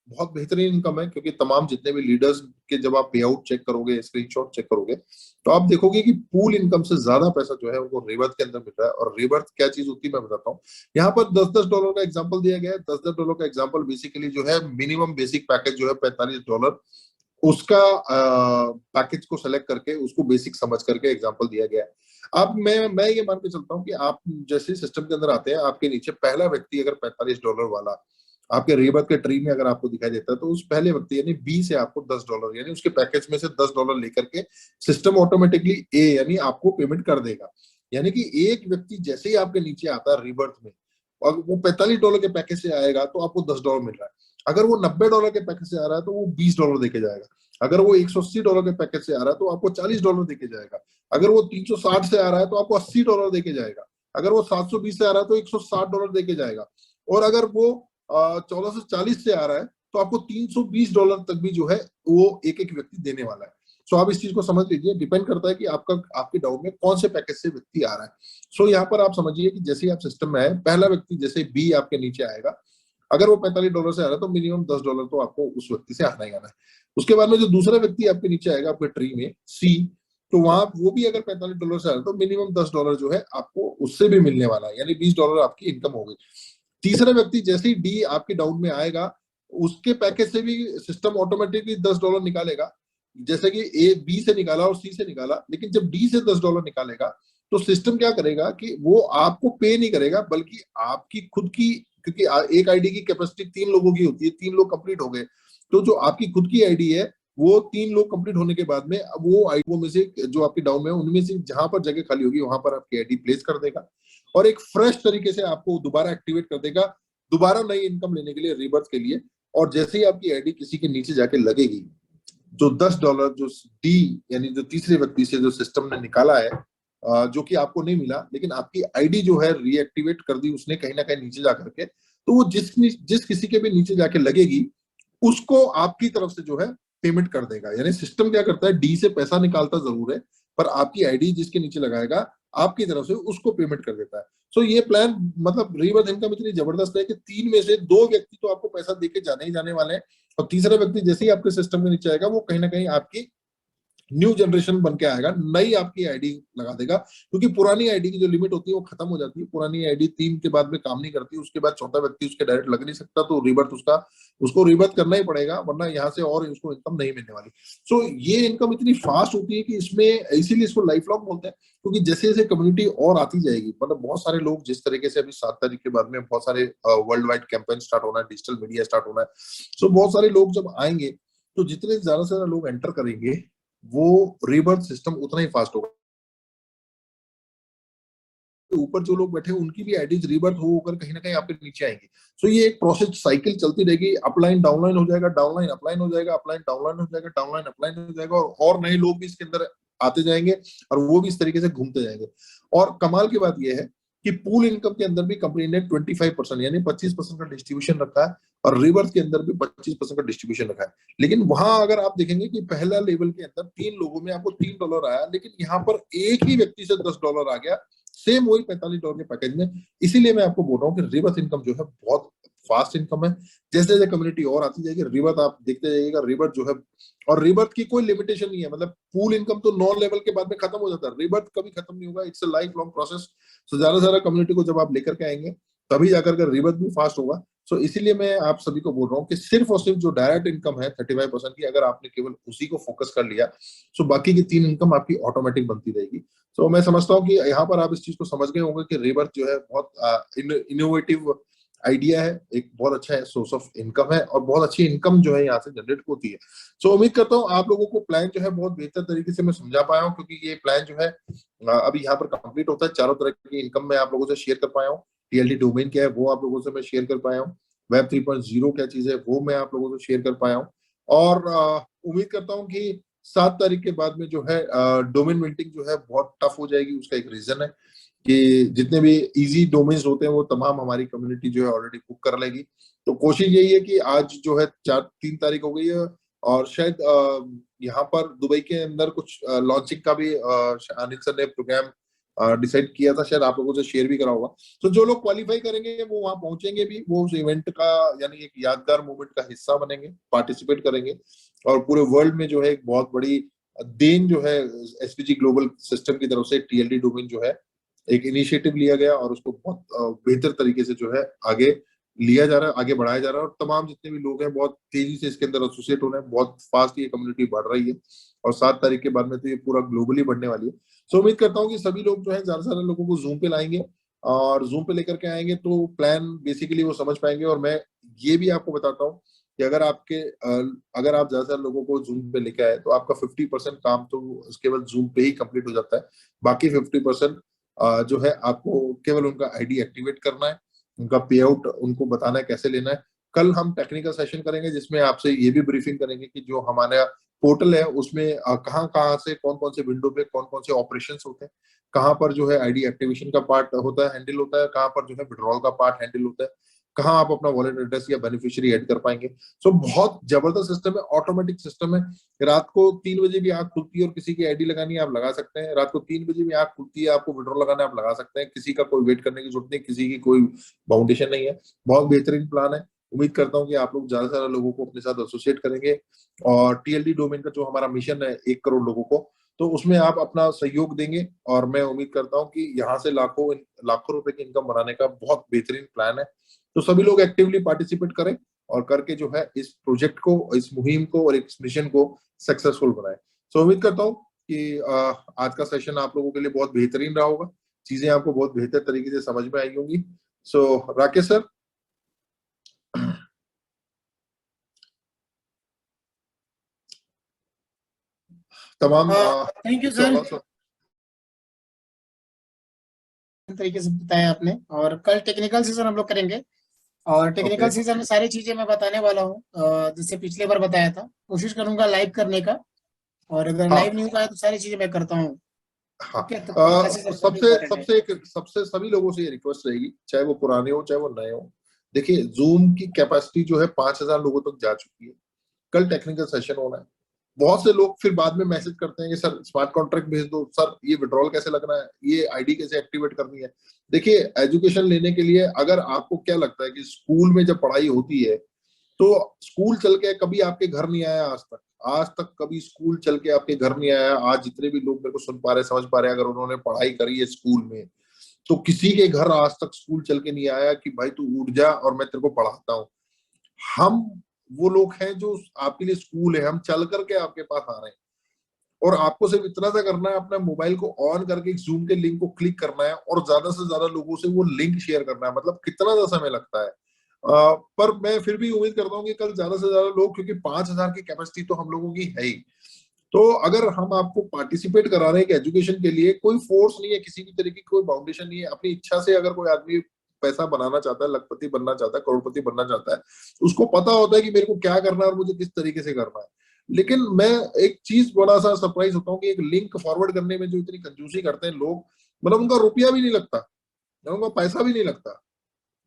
बहुत बेहतरीन इनकम है, क्योंकि तमाम जितने भी लीडर्स के जब आप पे आउट चेक करोगे, स्क्रीनशॉट चेक करोगे, तो आप देखोगे कि पूल इनकम से ज्यादा पैसा जो है उनको रिबर्थ के अंदर मिल रहा है। और रिबर्थ क्या चीज होती है मैं बताता हूँ। यहाँ पर $10-10 का एग्जाम्पल दिया गया है। $10-10 का एग्जाम्पल बेसिकली जो है मिनिमम बेसिक पैकेज जो है $45, उसका पैकेज को सेलेक्ट करके उसको बेसिक समझ करके एग्जांपल दिया गया है। अब मैं ये मान के चलता हूँ कि आप जैसे सिस्टम के अंदर आते हैं, आपके नीचे पहला व्यक्ति अगर $45 वाला आपके रिबर्थ के ट्री में अगर आपको दिखाई देता है, तो उस पहले व्यक्ति यानी बी से आपको $10 यानी उसके पैकेज में से $10 लेकर के सिस्टम ऑटोमेटिकली ए यानी आपको पेमेंट कर देगा। यानी कि एक व्यक्ति जैसे ही आपके नीचे आता है रिबर्थ में, और वो $45 के पैकेज से आएगा तो आपको $10 मिल रहा है। अगर वो $90 के पैकेज से आ रहा है तो वो $20 देके जाएगा। अगर वो $180 के पैकेज से आ रहा है तो आपको $40 देके जाएगा। अगर वो 360 से आ रहा है तो आपको $80 देके जाएगा। अगर वो 720 से आ रहा है तो $160 देके जाएगा। और अगर वो 1440 से आ रहा है तो आपको $320 तक भी जो है वो एक एक व्यक्ति देने वाला है। सो आप इस चीज को समझ लीजिए, डिपेंड करता है कि आपका आपके डाउन में कौन से पैकेज से व्यक्ति आ रहा है। सो यहाँ पर आप समझिए कि जैसे ही आप सिस्टम में आए, पहला व्यक्ति जैसे बी आपके नीचे आएगा, अगर वो $45 से आ रहा है तो मिनिमम $10 तो आपको उस व्यक्ति से आना ही आना है। उसके बाद में जो दूसरा व्यक्ति आपके नीचे आएगा आपके ट्री में सी, तो वहां वो भी अगर $45 से आ रहा है तो मिनिमम $10 जो है आपको उससे भी मिलने वाला है, यानी $20 आपकी इनकम हो गई। तीसरा व्यक्ति जैसे ही डी आपके डाउन में आएगा, उसके पैकेज से भी सिस्टम ऑटोमेटिकली $10 निकालेगा। जैसे कि ए बी से निकाला और सी से निकाला, लेकिन जब डी से $10 निकालेगा तो सिस्टम क्या करेगा कि वो आपको पे नहीं करेगा, बल्कि आपकी खुद की, क्योंकि एक आईडी की कैपेसिटी 3 लोगों की होती है, 3 लोग कंप्लीट हो गए, तो जो आपकी खुद की आईडी है वो 3 लोग कंप्लीट होने के बाद में अब वो आईडी में से जो आपकी डाउन में है उनमें से जहां पर जगह खाली होगी वहां पर आपकी आईडी प्लेस कर देगा और एक फ्रेश तरीके से आपको दोबारा एक्टिवेट कर देगा, दोबारा नई इनकम लेने के लिए, रीबर्थ के लिए। और जैसे ही आपकी आईडी किसी के नीचे जाके लगेगी, जो $10 जो डी यानी जो तीसरे व्यक्ति से जो सिस्टम ने निकाला है, जो कि आपको नहीं मिला, लेकिन आपकी आईडी जो है रीएक्टिवेट कर दी उसने कहीं ना कहीं नीचे जा करके, तो वो जिस किसी के भी नीचे जाके लगेगी उसको आपकी तरफ से जो है पेमेंट कर देगा। यानी सिस्टम क्या करता है, डी से पैसा निकालता जरूर है पर आपकी आईडी जिसके नीचे लगाएगा आपकी तरफ से उसको पेमेंट कर देता है। सो ये प्लान मतलब रीबर्थ इनकम इतनी जबरदस्त है कि 3 में से 2 व्यक्ति तो आपको पैसा देके जाने ही जाने वाले हैं और तीसरा व्यक्ति जैसे ही आपके सिस्टम के नीचे आएगा वो कहीं ना कहीं आपकी न्यू जनरेशन बन के आएगा, नई आपकी आईडी लगा देगा, क्योंकि पुरानी आईडी की जो लिमिट होती है वो खत्म हो जाती है। पुरानी आईडी 3 के बाद में काम नहीं करती, उसके बाद चौथा व्यक्ति उसके डायरेक्ट लग नहीं सकता, तो रिबर्थ उसको रिबर्थ करना ही पड़ेगा, वरना यहाँ से और उसको इनकम नहीं मिलने वाली। सो ये इनकम इतनी फास्ट होती है कि इसमें इसीलिए इसको लाइफ लॉन्ग बोलते हैं, क्योंकि जैसे जैसे कम्युनिटी और आती जाएगी, मतलब बहुत सारे लोग जिस तरीके से अभी 7 तारीख के बाद में बहुत सारे वर्ल्ड वाइड कैंपेन स्टार्ट होना है, डिजिटल मीडिया स्टार्ट होना है, सो बहुत सारे लोग जब आएंगे तो जितने ज्यादा से ज्यादा लोग एंटर करेंगे वो रीबर्थ सिस्टम उतना ही फास्ट होगा। ऊपर जो लोग बैठे हैं उनकी भी आईडीज रीबर्थ होकर कहीं ना कहीं आपके नीचे आएंगी। सो ये एक प्रोसेस साइकिल चलती रहेगी, अपलाइन डाउनलाइन हो जाएगा, डाउनलाइन अपलाइन हो जाएगा, अपलाइन डाउनलाइन हो जाएगा, डाउनलाइन अपलाइन हो जाएगा, और नए लोग भी इसके अंदर आते जाएंगे और वो भी इस तरीके से घूमते जाएंगे। और कमाल की बात यह है कि पूल इनकम के अंदर भी कंपनी ने 25% यानी 25% का डिस्ट्रीब्यूशन रखा है और रिवर्स के अंदर भी 25% का डिस्ट्रीब्यूशन रखा है। लेकिन वहां अगर आप देखेंगे कि पहला लेवल के अंदर 3 लोगों में आपको $3 आया, लेकिन यहाँ पर एक ही व्यक्ति से $10 आ गया, सेम वही $45 के पैकेज में। इसीलिए मैं आपको बोल रहा हूँ कि रिवर्स इनकम जो है बहुत फास्ट इनकम है। जैसे जैसे कम्युनिटी और आती जाएगी रिवर्स आप देखते जाइएगा, रिवर्स जो है, और रिवर्स की कोई लिमिटेशन नहीं है, मतलब पूल इनकम तो 9 लेवल के बाद में खत्म हो जाता है, रिवर्स कभी खत्म नहीं होगा, it's a life long process. तो ज्यादा से ज्यादा कम्युनिटी को जब आप लेकर के आएंगे तभी जाकर के रिवर्स भी फास्ट होगा। सो इसीलिए मैं आप सभी को बोल रहा हूँ कि सिर्फ और सिर्फ जो डायरेक्ट इनकम है 35% की, अगर आपने केवल उसी को फोकस कर लिया, सो बाकी की 3 इनकम आपकी ऑटोमेटिक बनती रहेगी। तो मैं समझता हूँ कि यहाँ पर आप इस चीज को समझ गए होंगे कि रिवर्स जो है बहुत इनोवेटिव आइडिया है, एक बहुत अच्छा है सोर्स ऑफ इनकम है और बहुत अच्छी इनकम जो है यहाँ से जनरेट होती है। सो उम्मीद करता हूँ आप लोगों को प्लान जो है बहुत बेहतर तरीके से मैं समझा पाया हूँ, क्योंकि ये प्लान जो है अभी यहाँ पर कंप्लीट होता है। चारों तरह की इनकम मैं आप लोगों से शेयर कर पाया हूँ। टीएलडी डोमेन क्या है वो आप लोगों से मैं शेयर कर पाया हूँ। वेब 3.0 क्या चीज है वो मैं आप लोगों से शेयर कर पाया हूँ। और उम्मीद करता हूँ कि 7 तारीख के बाद में जो है डोमेन मिंटिंग जो है बहुत टफ हो जाएगी। उसका एक रीजन है कि जितने भी इजी डोमेन्स होते हैं वो तमाम हमारी कम्युनिटी जो है ऑलरेडी बुक कर लेगी। तो कोशिश यही है कि आज जो है 3 तारीख हो गई है और शायद यहाँ पर दुबई के अंदर कुछ लॉन्चिंग का भी अनिल सर ने प्रोग्राम डिसाइड किया था, शायद आप लोगों से शेयर भी करा होगा। तो जो लोग क्वालिफाई करेंगे वो वहां पहुंचेंगे भी, वो उस इवेंट का यानी एक यादगार मोमेंट का हिस्सा बनेंगे, पार्टिसिपेट करेंगे। और पूरे वर्ल्ड में जो है एक बहुत बड़ी देन जो है एसपीजी ग्लोबल सिस्टम की तरफ से टीएलडी डोमेन जो है एक इनिशिएटिव लिया गया और उसको बहुत बेहतर तरीके से जो है आगे लिया जा रहा है, आगे बढ़ाया जा रहा है। और तमाम जितने भी लोग हैं बहुत तेजी से इसके अंदर एसोसिएट हो रहे हैं, बहुत फास्ट ये कम्युनिटी बढ़ रही है और 7 तारीख के बाद में तो ये पूरा ग्लोबली बढ़ने वाली है। सो उम्मीद करता हूँ कि सभी लोग जो है ज्यादा से ज्यादा लोगों को जूम पे लाएंगे और जूम पे लेकर के आएंगे तो प्लान बेसिकली वो समझ पाएंगे। और मैं ये भी आपको बताता हूँ कि अगर आप ज्यादा से ज्यादा लोगों को जूम पे लेके आए तो आपका 50% काम तो केवल जूम पे ही कंप्लीट हो जाता है। बाकी 50% जो है आपको केवल उनका आईडी एक्टिवेट करना है, उनका पे आउट उनको बताना है कैसे लेना है। कल हम टेक्निकल सेशन करेंगे जिसमें आपसे ये भी ब्रीफिंग करेंगे कि जो हमारा पोर्टल है उसमें कहाँ कहाँ से कौन कौन से विंडो पे कौन कौन से ऑपरेशंस होते हैं, कहाँ पर जो है आईडी एक्टिवेशन का पार्ट होता है हैंडल होता है, कहाँ पर जो है विड्रॉल का पार्ट हैंडल होता है, कहाँ आप अपना वॉलेट एड्रेस या बेनिफिशियरी ऐड कर पाएंगे। सो बहुत जबरदस्त सिस्टम है, ऑटोमेटिक सिस्टम है। रात को 3 बजे भी आंख खुलती है और किसी की आईडी लगानी है आप लगा सकते हैं, रात को 3 बजे भी आंख खुलती है आपको विड्रॉल लगाना है आप लगा सकते हैं, किसी का कोई वेट करने की जरूरत नहीं, किसी की कोई बाउंडेशन नहीं है। बहुत बेहतरीन प्लान है। उम्मीद करता हूँ कि आप लोग ज्यादा से ज्यादा लोगों को अपने साथ एसोसिएट करेंगे और टीएलडी डोमेन का जो हमारा मिशन है 1 करोड़ लोगों को, तो उसमें आप अपना सहयोग देंगे। और मैं उम्मीद करता हूँ कि यहाँ से लाखों लाखों रुपए की इनकम बनाने का बहुत बेहतरीन प्लान है। तो सभी लोग एक्टिवली पार्टिसिपेट करें और करके जो है इस प्रोजेक्ट को, इस मुहिम को और इस मिशन को सक्सेसफुल बनाए। तो उम्मीद करता हूँ कि आज का सेशन आप लोगों के लिए बहुत बेहतरीन रहा होगा, चीजें आपको बहुत बेहतर तरीके से समझ में आई होंगी। सो राकेश सर। तमाम थैंक यू सर, तरीके से बताया आपने। और कल टेक्निकल सेशन हम लोग करेंगे, और टेक्निकल सीजन में सारी चीजें मैं बताने वाला हूँ, जैसे पिछले बार बताया था। कोशिश करूंगा लाइव करने का, और अगर लाइव नहीं हो पाया तो सारी चीजें मैं करता हूँ। हाँ, ठीक है, तो सबसे सभी लोगों से ये रिक्वेस्ट रहेगी, चाहे वो पुराने हो चाहे वो नए हो। देखिए, जूम की कैपेसिटी जो है 5,000 लोगों तक जा चुकी है। कल टेक्निकल सेशन होना है। बहुत से लोग फिर बाद में मैसेज करते हैं कि सर स्मार्ट कॉन्ट्रैक्ट भेज दो, सर ये विड्रॉल कैसे लगना है, ये आईडी कैसे एक्टिवेट करनी है। देखिए, एजुकेशन लेने के लिए अगर आपको क्या लगता है कि स्कूल में जब पढ़ाई होती है तो स्कूल चल के कभी आपके घर नहीं आया आज तक कभी स्कूल चल के आपके घर नहीं आया। आज जितने भी लोग मेरे को सुन पा रहे समझ पा रहे अगर उन्होंने पढ़ाई करी है स्कूल में, तो किसी के घर आज तक स्कूल चल के नहीं आया कि भाई तू उठ जा और मैं तेरे को पढ़ाता हूँ। हम वो लोग हैं जो आपके लिए स्कूल है, हम चल करके आपके पास आ रहे हैं। और आपको सिर्फ इतना सा करना है, अपना मोबाइल को ऑन करके जूम के लिंक को क्लिक करना है और ज्यादा से ज्यादा लोगों से वो लिंक शेयर करना है। मतलब कितना सा समय लगता है, पर मैं फिर भी उम्मीद करता हूँ कि कल ज्यादा से ज्यादा लोग, क्योंकि 5,000 की कैपेसिटी तो हम लोगों की है ही। तो अगर हम आपको पार्टिसिपेट करा रहे हैं कि एजुकेशन के लिए, कोई फोर्स नहीं है, किसी भी तरीके की कोई बाउंडेशन नहीं है। अपनी इच्छा से अगर कोई आदमी पैसा बनाना चाहता है, लखपति बनना चाहता है, करोड़पति बनना चाहता है, उसको पता होता है कि मेरे को क्या करना है और मुझे किस तरीके से करना है। लेकिन मैं एक चीज बड़ा सा सरप्राइज होता हूँ कि एक लिंक फॉरवर्ड करने में जो इतनी कंजूसी करते हैं लोग, मतलब उनका रुपया भी नहीं लगता, उनका पैसा भी नहीं लगता,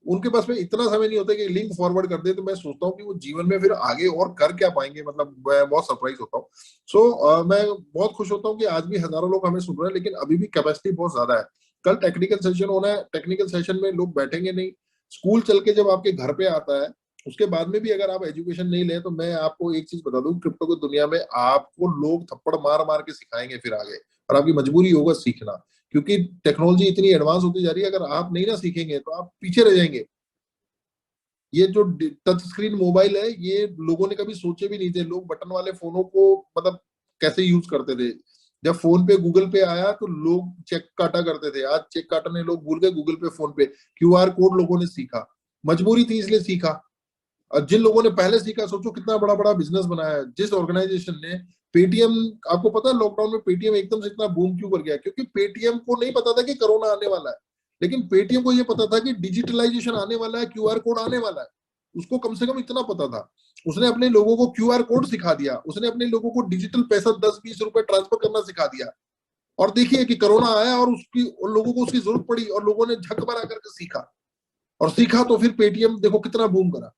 उनके पास में इतना समय नहीं होता कि लिंक फॉरवर्ड कर दे। तो मैं सोचता हूँ कि वो जीवन में फिर आगे और कर क्या पाएंगे। मतलब मैं बहुत सरप्राइज होता हूँ। मैं बहुत खुश होता हूँ कि आज भी हजारों लोग हमें सुन रहे हैं, लेकिन अभी भी कैपेसिटी बहुत ज्यादा है। कल टेक्निकल सेशन होना है, टेक्निकल सेशन में लोग बैठेंगे नहीं। स्कूल चल के जब आपके घर पे आता है, उसके बाद में भी अगर आप एजुकेशन नहीं ले, तो मैं आपको एक चीज बता दूं, क्रिप्टो की दुनिया में आपको लोग थप्पड़ मार मार के सिखाएंगे फिर आगे, और आपकी मजबूरी होगा सीखना। क्योंकि टेक्नोलॉजी इतनी एडवांस होती जा रही है, अगर आप नहीं ना सीखेंगे तो आप पीछे रह जाएंगे। ये जो टच स्क्रीन मोबाइल है, ये लोगों ने कभी सोचे भी नहीं थे। लोग बटन वाले फोनों को मतलब कैसे यूज करते थे। जब फोन पे गूगल पे आया तो लोग चेक काटा करते थे, आज चेक काटने लोग भूल गए, गूगल पे फोन पे क्यूआर कोड लोगों ने सीखा। मजबूरी थी इसलिए सीखा। और जिन लोगों ने पहले सीखा, सोचो कितना बड़ा बड़ा बिजनेस बनाया है। जिस ऑर्गेनाइजेशन ने पेटीएम, आपको पता है लॉकडाउन में पेटीएम एकदम से इतना बूम क्यों कर गया? क्योंकि पेटीएम को नहीं पता था कि कोरोना आने वाला है, लेकिन पेटीएम को यह पता था कि डिजिटलाइजेशन आने वाला है, क्यूआर कोड आने वाला है। उसको कम से कम इतना पता था। उसने अपने लोगों को क्यूआर कोड सिखा दिया, उसने अपने लोगों को डिजिटल पैसा 10-20 रुपए ट्रांसफर करना सिखा दिया। और देखिए कि कोरोना आया और उसकी और लोगों को उसकी जरूरत पड़ी और लोगों ने झक बना करके सीखा, और सीखा तो फिर पेटीएम देखो कितना बूम करा।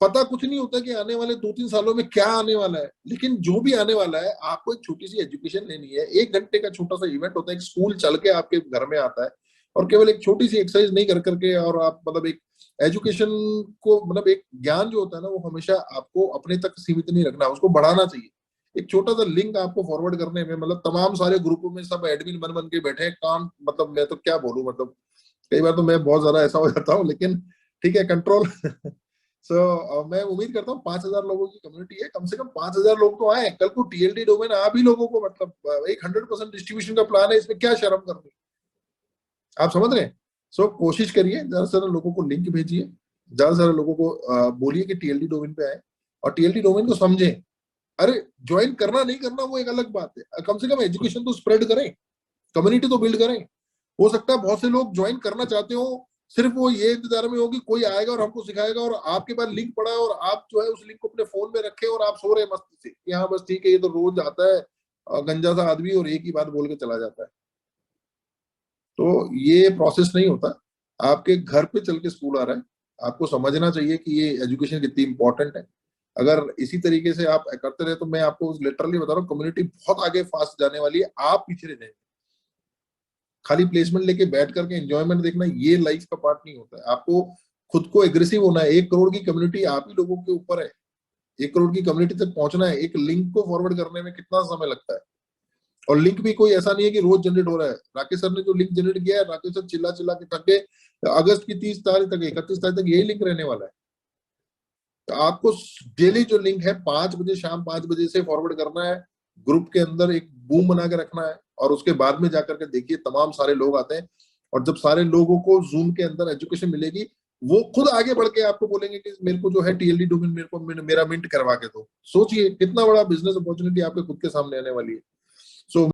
पता कुछ नहीं होता कि आने वाले 2-3 सालों में क्या आने वाला है, लेकिन जो भी आने वाला है आपको एक छोटी सी एजुकेशन लेनी है। 1 घंटे का छोटा सा इवेंट होता है, एक स्कूल चल के आपके घर में आता है, और केवल एक छोटी सी एक्सरसाइज नहीं कर करके, और आप मतलब एक एजुकेशन को, मतलब एक ज्ञान जो होता है ना, वो हमेशा आपको अपने तक सीमित नहीं रखना, उसको बढ़ाना चाहिए। एक छोटा सा लिंक आपको फॉरवर्ड करने में, मतलब तमाम सारे ग्रुपों में सब एडमिन बन बन के बैठे हैं काम, मतलब मैं तो क्या बोलूं, मतलब कई बार तो मैं बहुत ज्यादा ऐसा हो जाता हूँ, लेकिन ठीक है, कंट्रोल। मैं उम्मीद करता हूँ 5,000 लोगों की कम्युनिटी है, कम से कम 5,000 लोग तो आए। कल को टीएलडी डोमेन आप ही लोगों को, मतलब एक 100% डिस्ट्रीब्यूशन का प्लान है, इसमें क्या शर्म करनी, आप समझ रहे हैं? कोशिश करिए, ज्यादा से ज्यादा लोगों को लिंक भेजिए, ज्यादा से ज्यादा लोगों को बोलिए कि टीएलडी डोमेन पे आए और टीएलडी डोमेन को समझें। अरे ज्वाइन करना नहीं करना वो एक अलग बात है, कम से कम एजुकेशन तो स्प्रेड करें, कम्युनिटी तो बिल्ड करें। हो सकता है बहुत से लोग ज्वाइन करना चाहते हो, सिर्फ वो ये इंतजार में हो कि कोई आएगा और हमको सिखाएगा, और आपके पास लिंक पड़ा है और आप जो है उस लिंक को अपने फोन में रखे और आप सो रहे मस्ती से, यहाँ बस ठीक है ये तो रोज आता है गंजा सा आदमी और एक ही बात बोल के चला जाता है। तो ये प्रोसेस नहीं होता। आपके घर पे चल के स्कूल आ रहा है, आपको समझना चाहिए कि ये एजुकेशन कितनी इंपॉर्टेंट है। अगर इसी तरीके से आप करते रहे तो मैं आपको लिटरली बता रहा हूँ, कम्युनिटी बहुत आगे फास्ट जाने वाली है, आप पीछे रह जाएंगे। खाली प्लेसमेंट लेके बैठ करके एंजॉयमेंट देखना ये लाइफ का पार्ट नहीं होता है। आपको खुद को एग्रेसिव होना है। 1 करोड़ की कम्युनिटी आप ही लोगों के ऊपर है। 1 करोड़ की कम्युनिटी तक पहुंचना है, एक लिंक को फॉरवर्ड करने में कितना समय लगता है? और लिंक भी कोई ऐसा नहीं है कि रोज जनरेट हो रहा है। राकेश सर ने जो लिंक जनरेट किया है, राकेश सर चिल्ला चिल्ला के थक गए, अगस्त की 30 तारीख तक, 31 तारीख तक यही लिंक रहने वाला है। तो आपको डेली जो लिंक है 5 बजे, शाम 5 बजे से फॉरवर्ड करना है, ग्रुप के अंदर एक बूम बना के रखना है, और उसके बाद में जाकर के देखिए तमाम सारे लोग आते हैं। और जब सारे लोगों को जूम के अंदर एजुकेशन मिलेगी, वो खुद आगे बढ़ के आपको बोलेंगे कि मेरे को जो है TLD डोमेन मेरे को मेरा मिंट करवा के दो। सोचिए कितना बड़ा बिजनेस अपॉर्चुनिटी आपके खुद के सामने आने वाली है। सो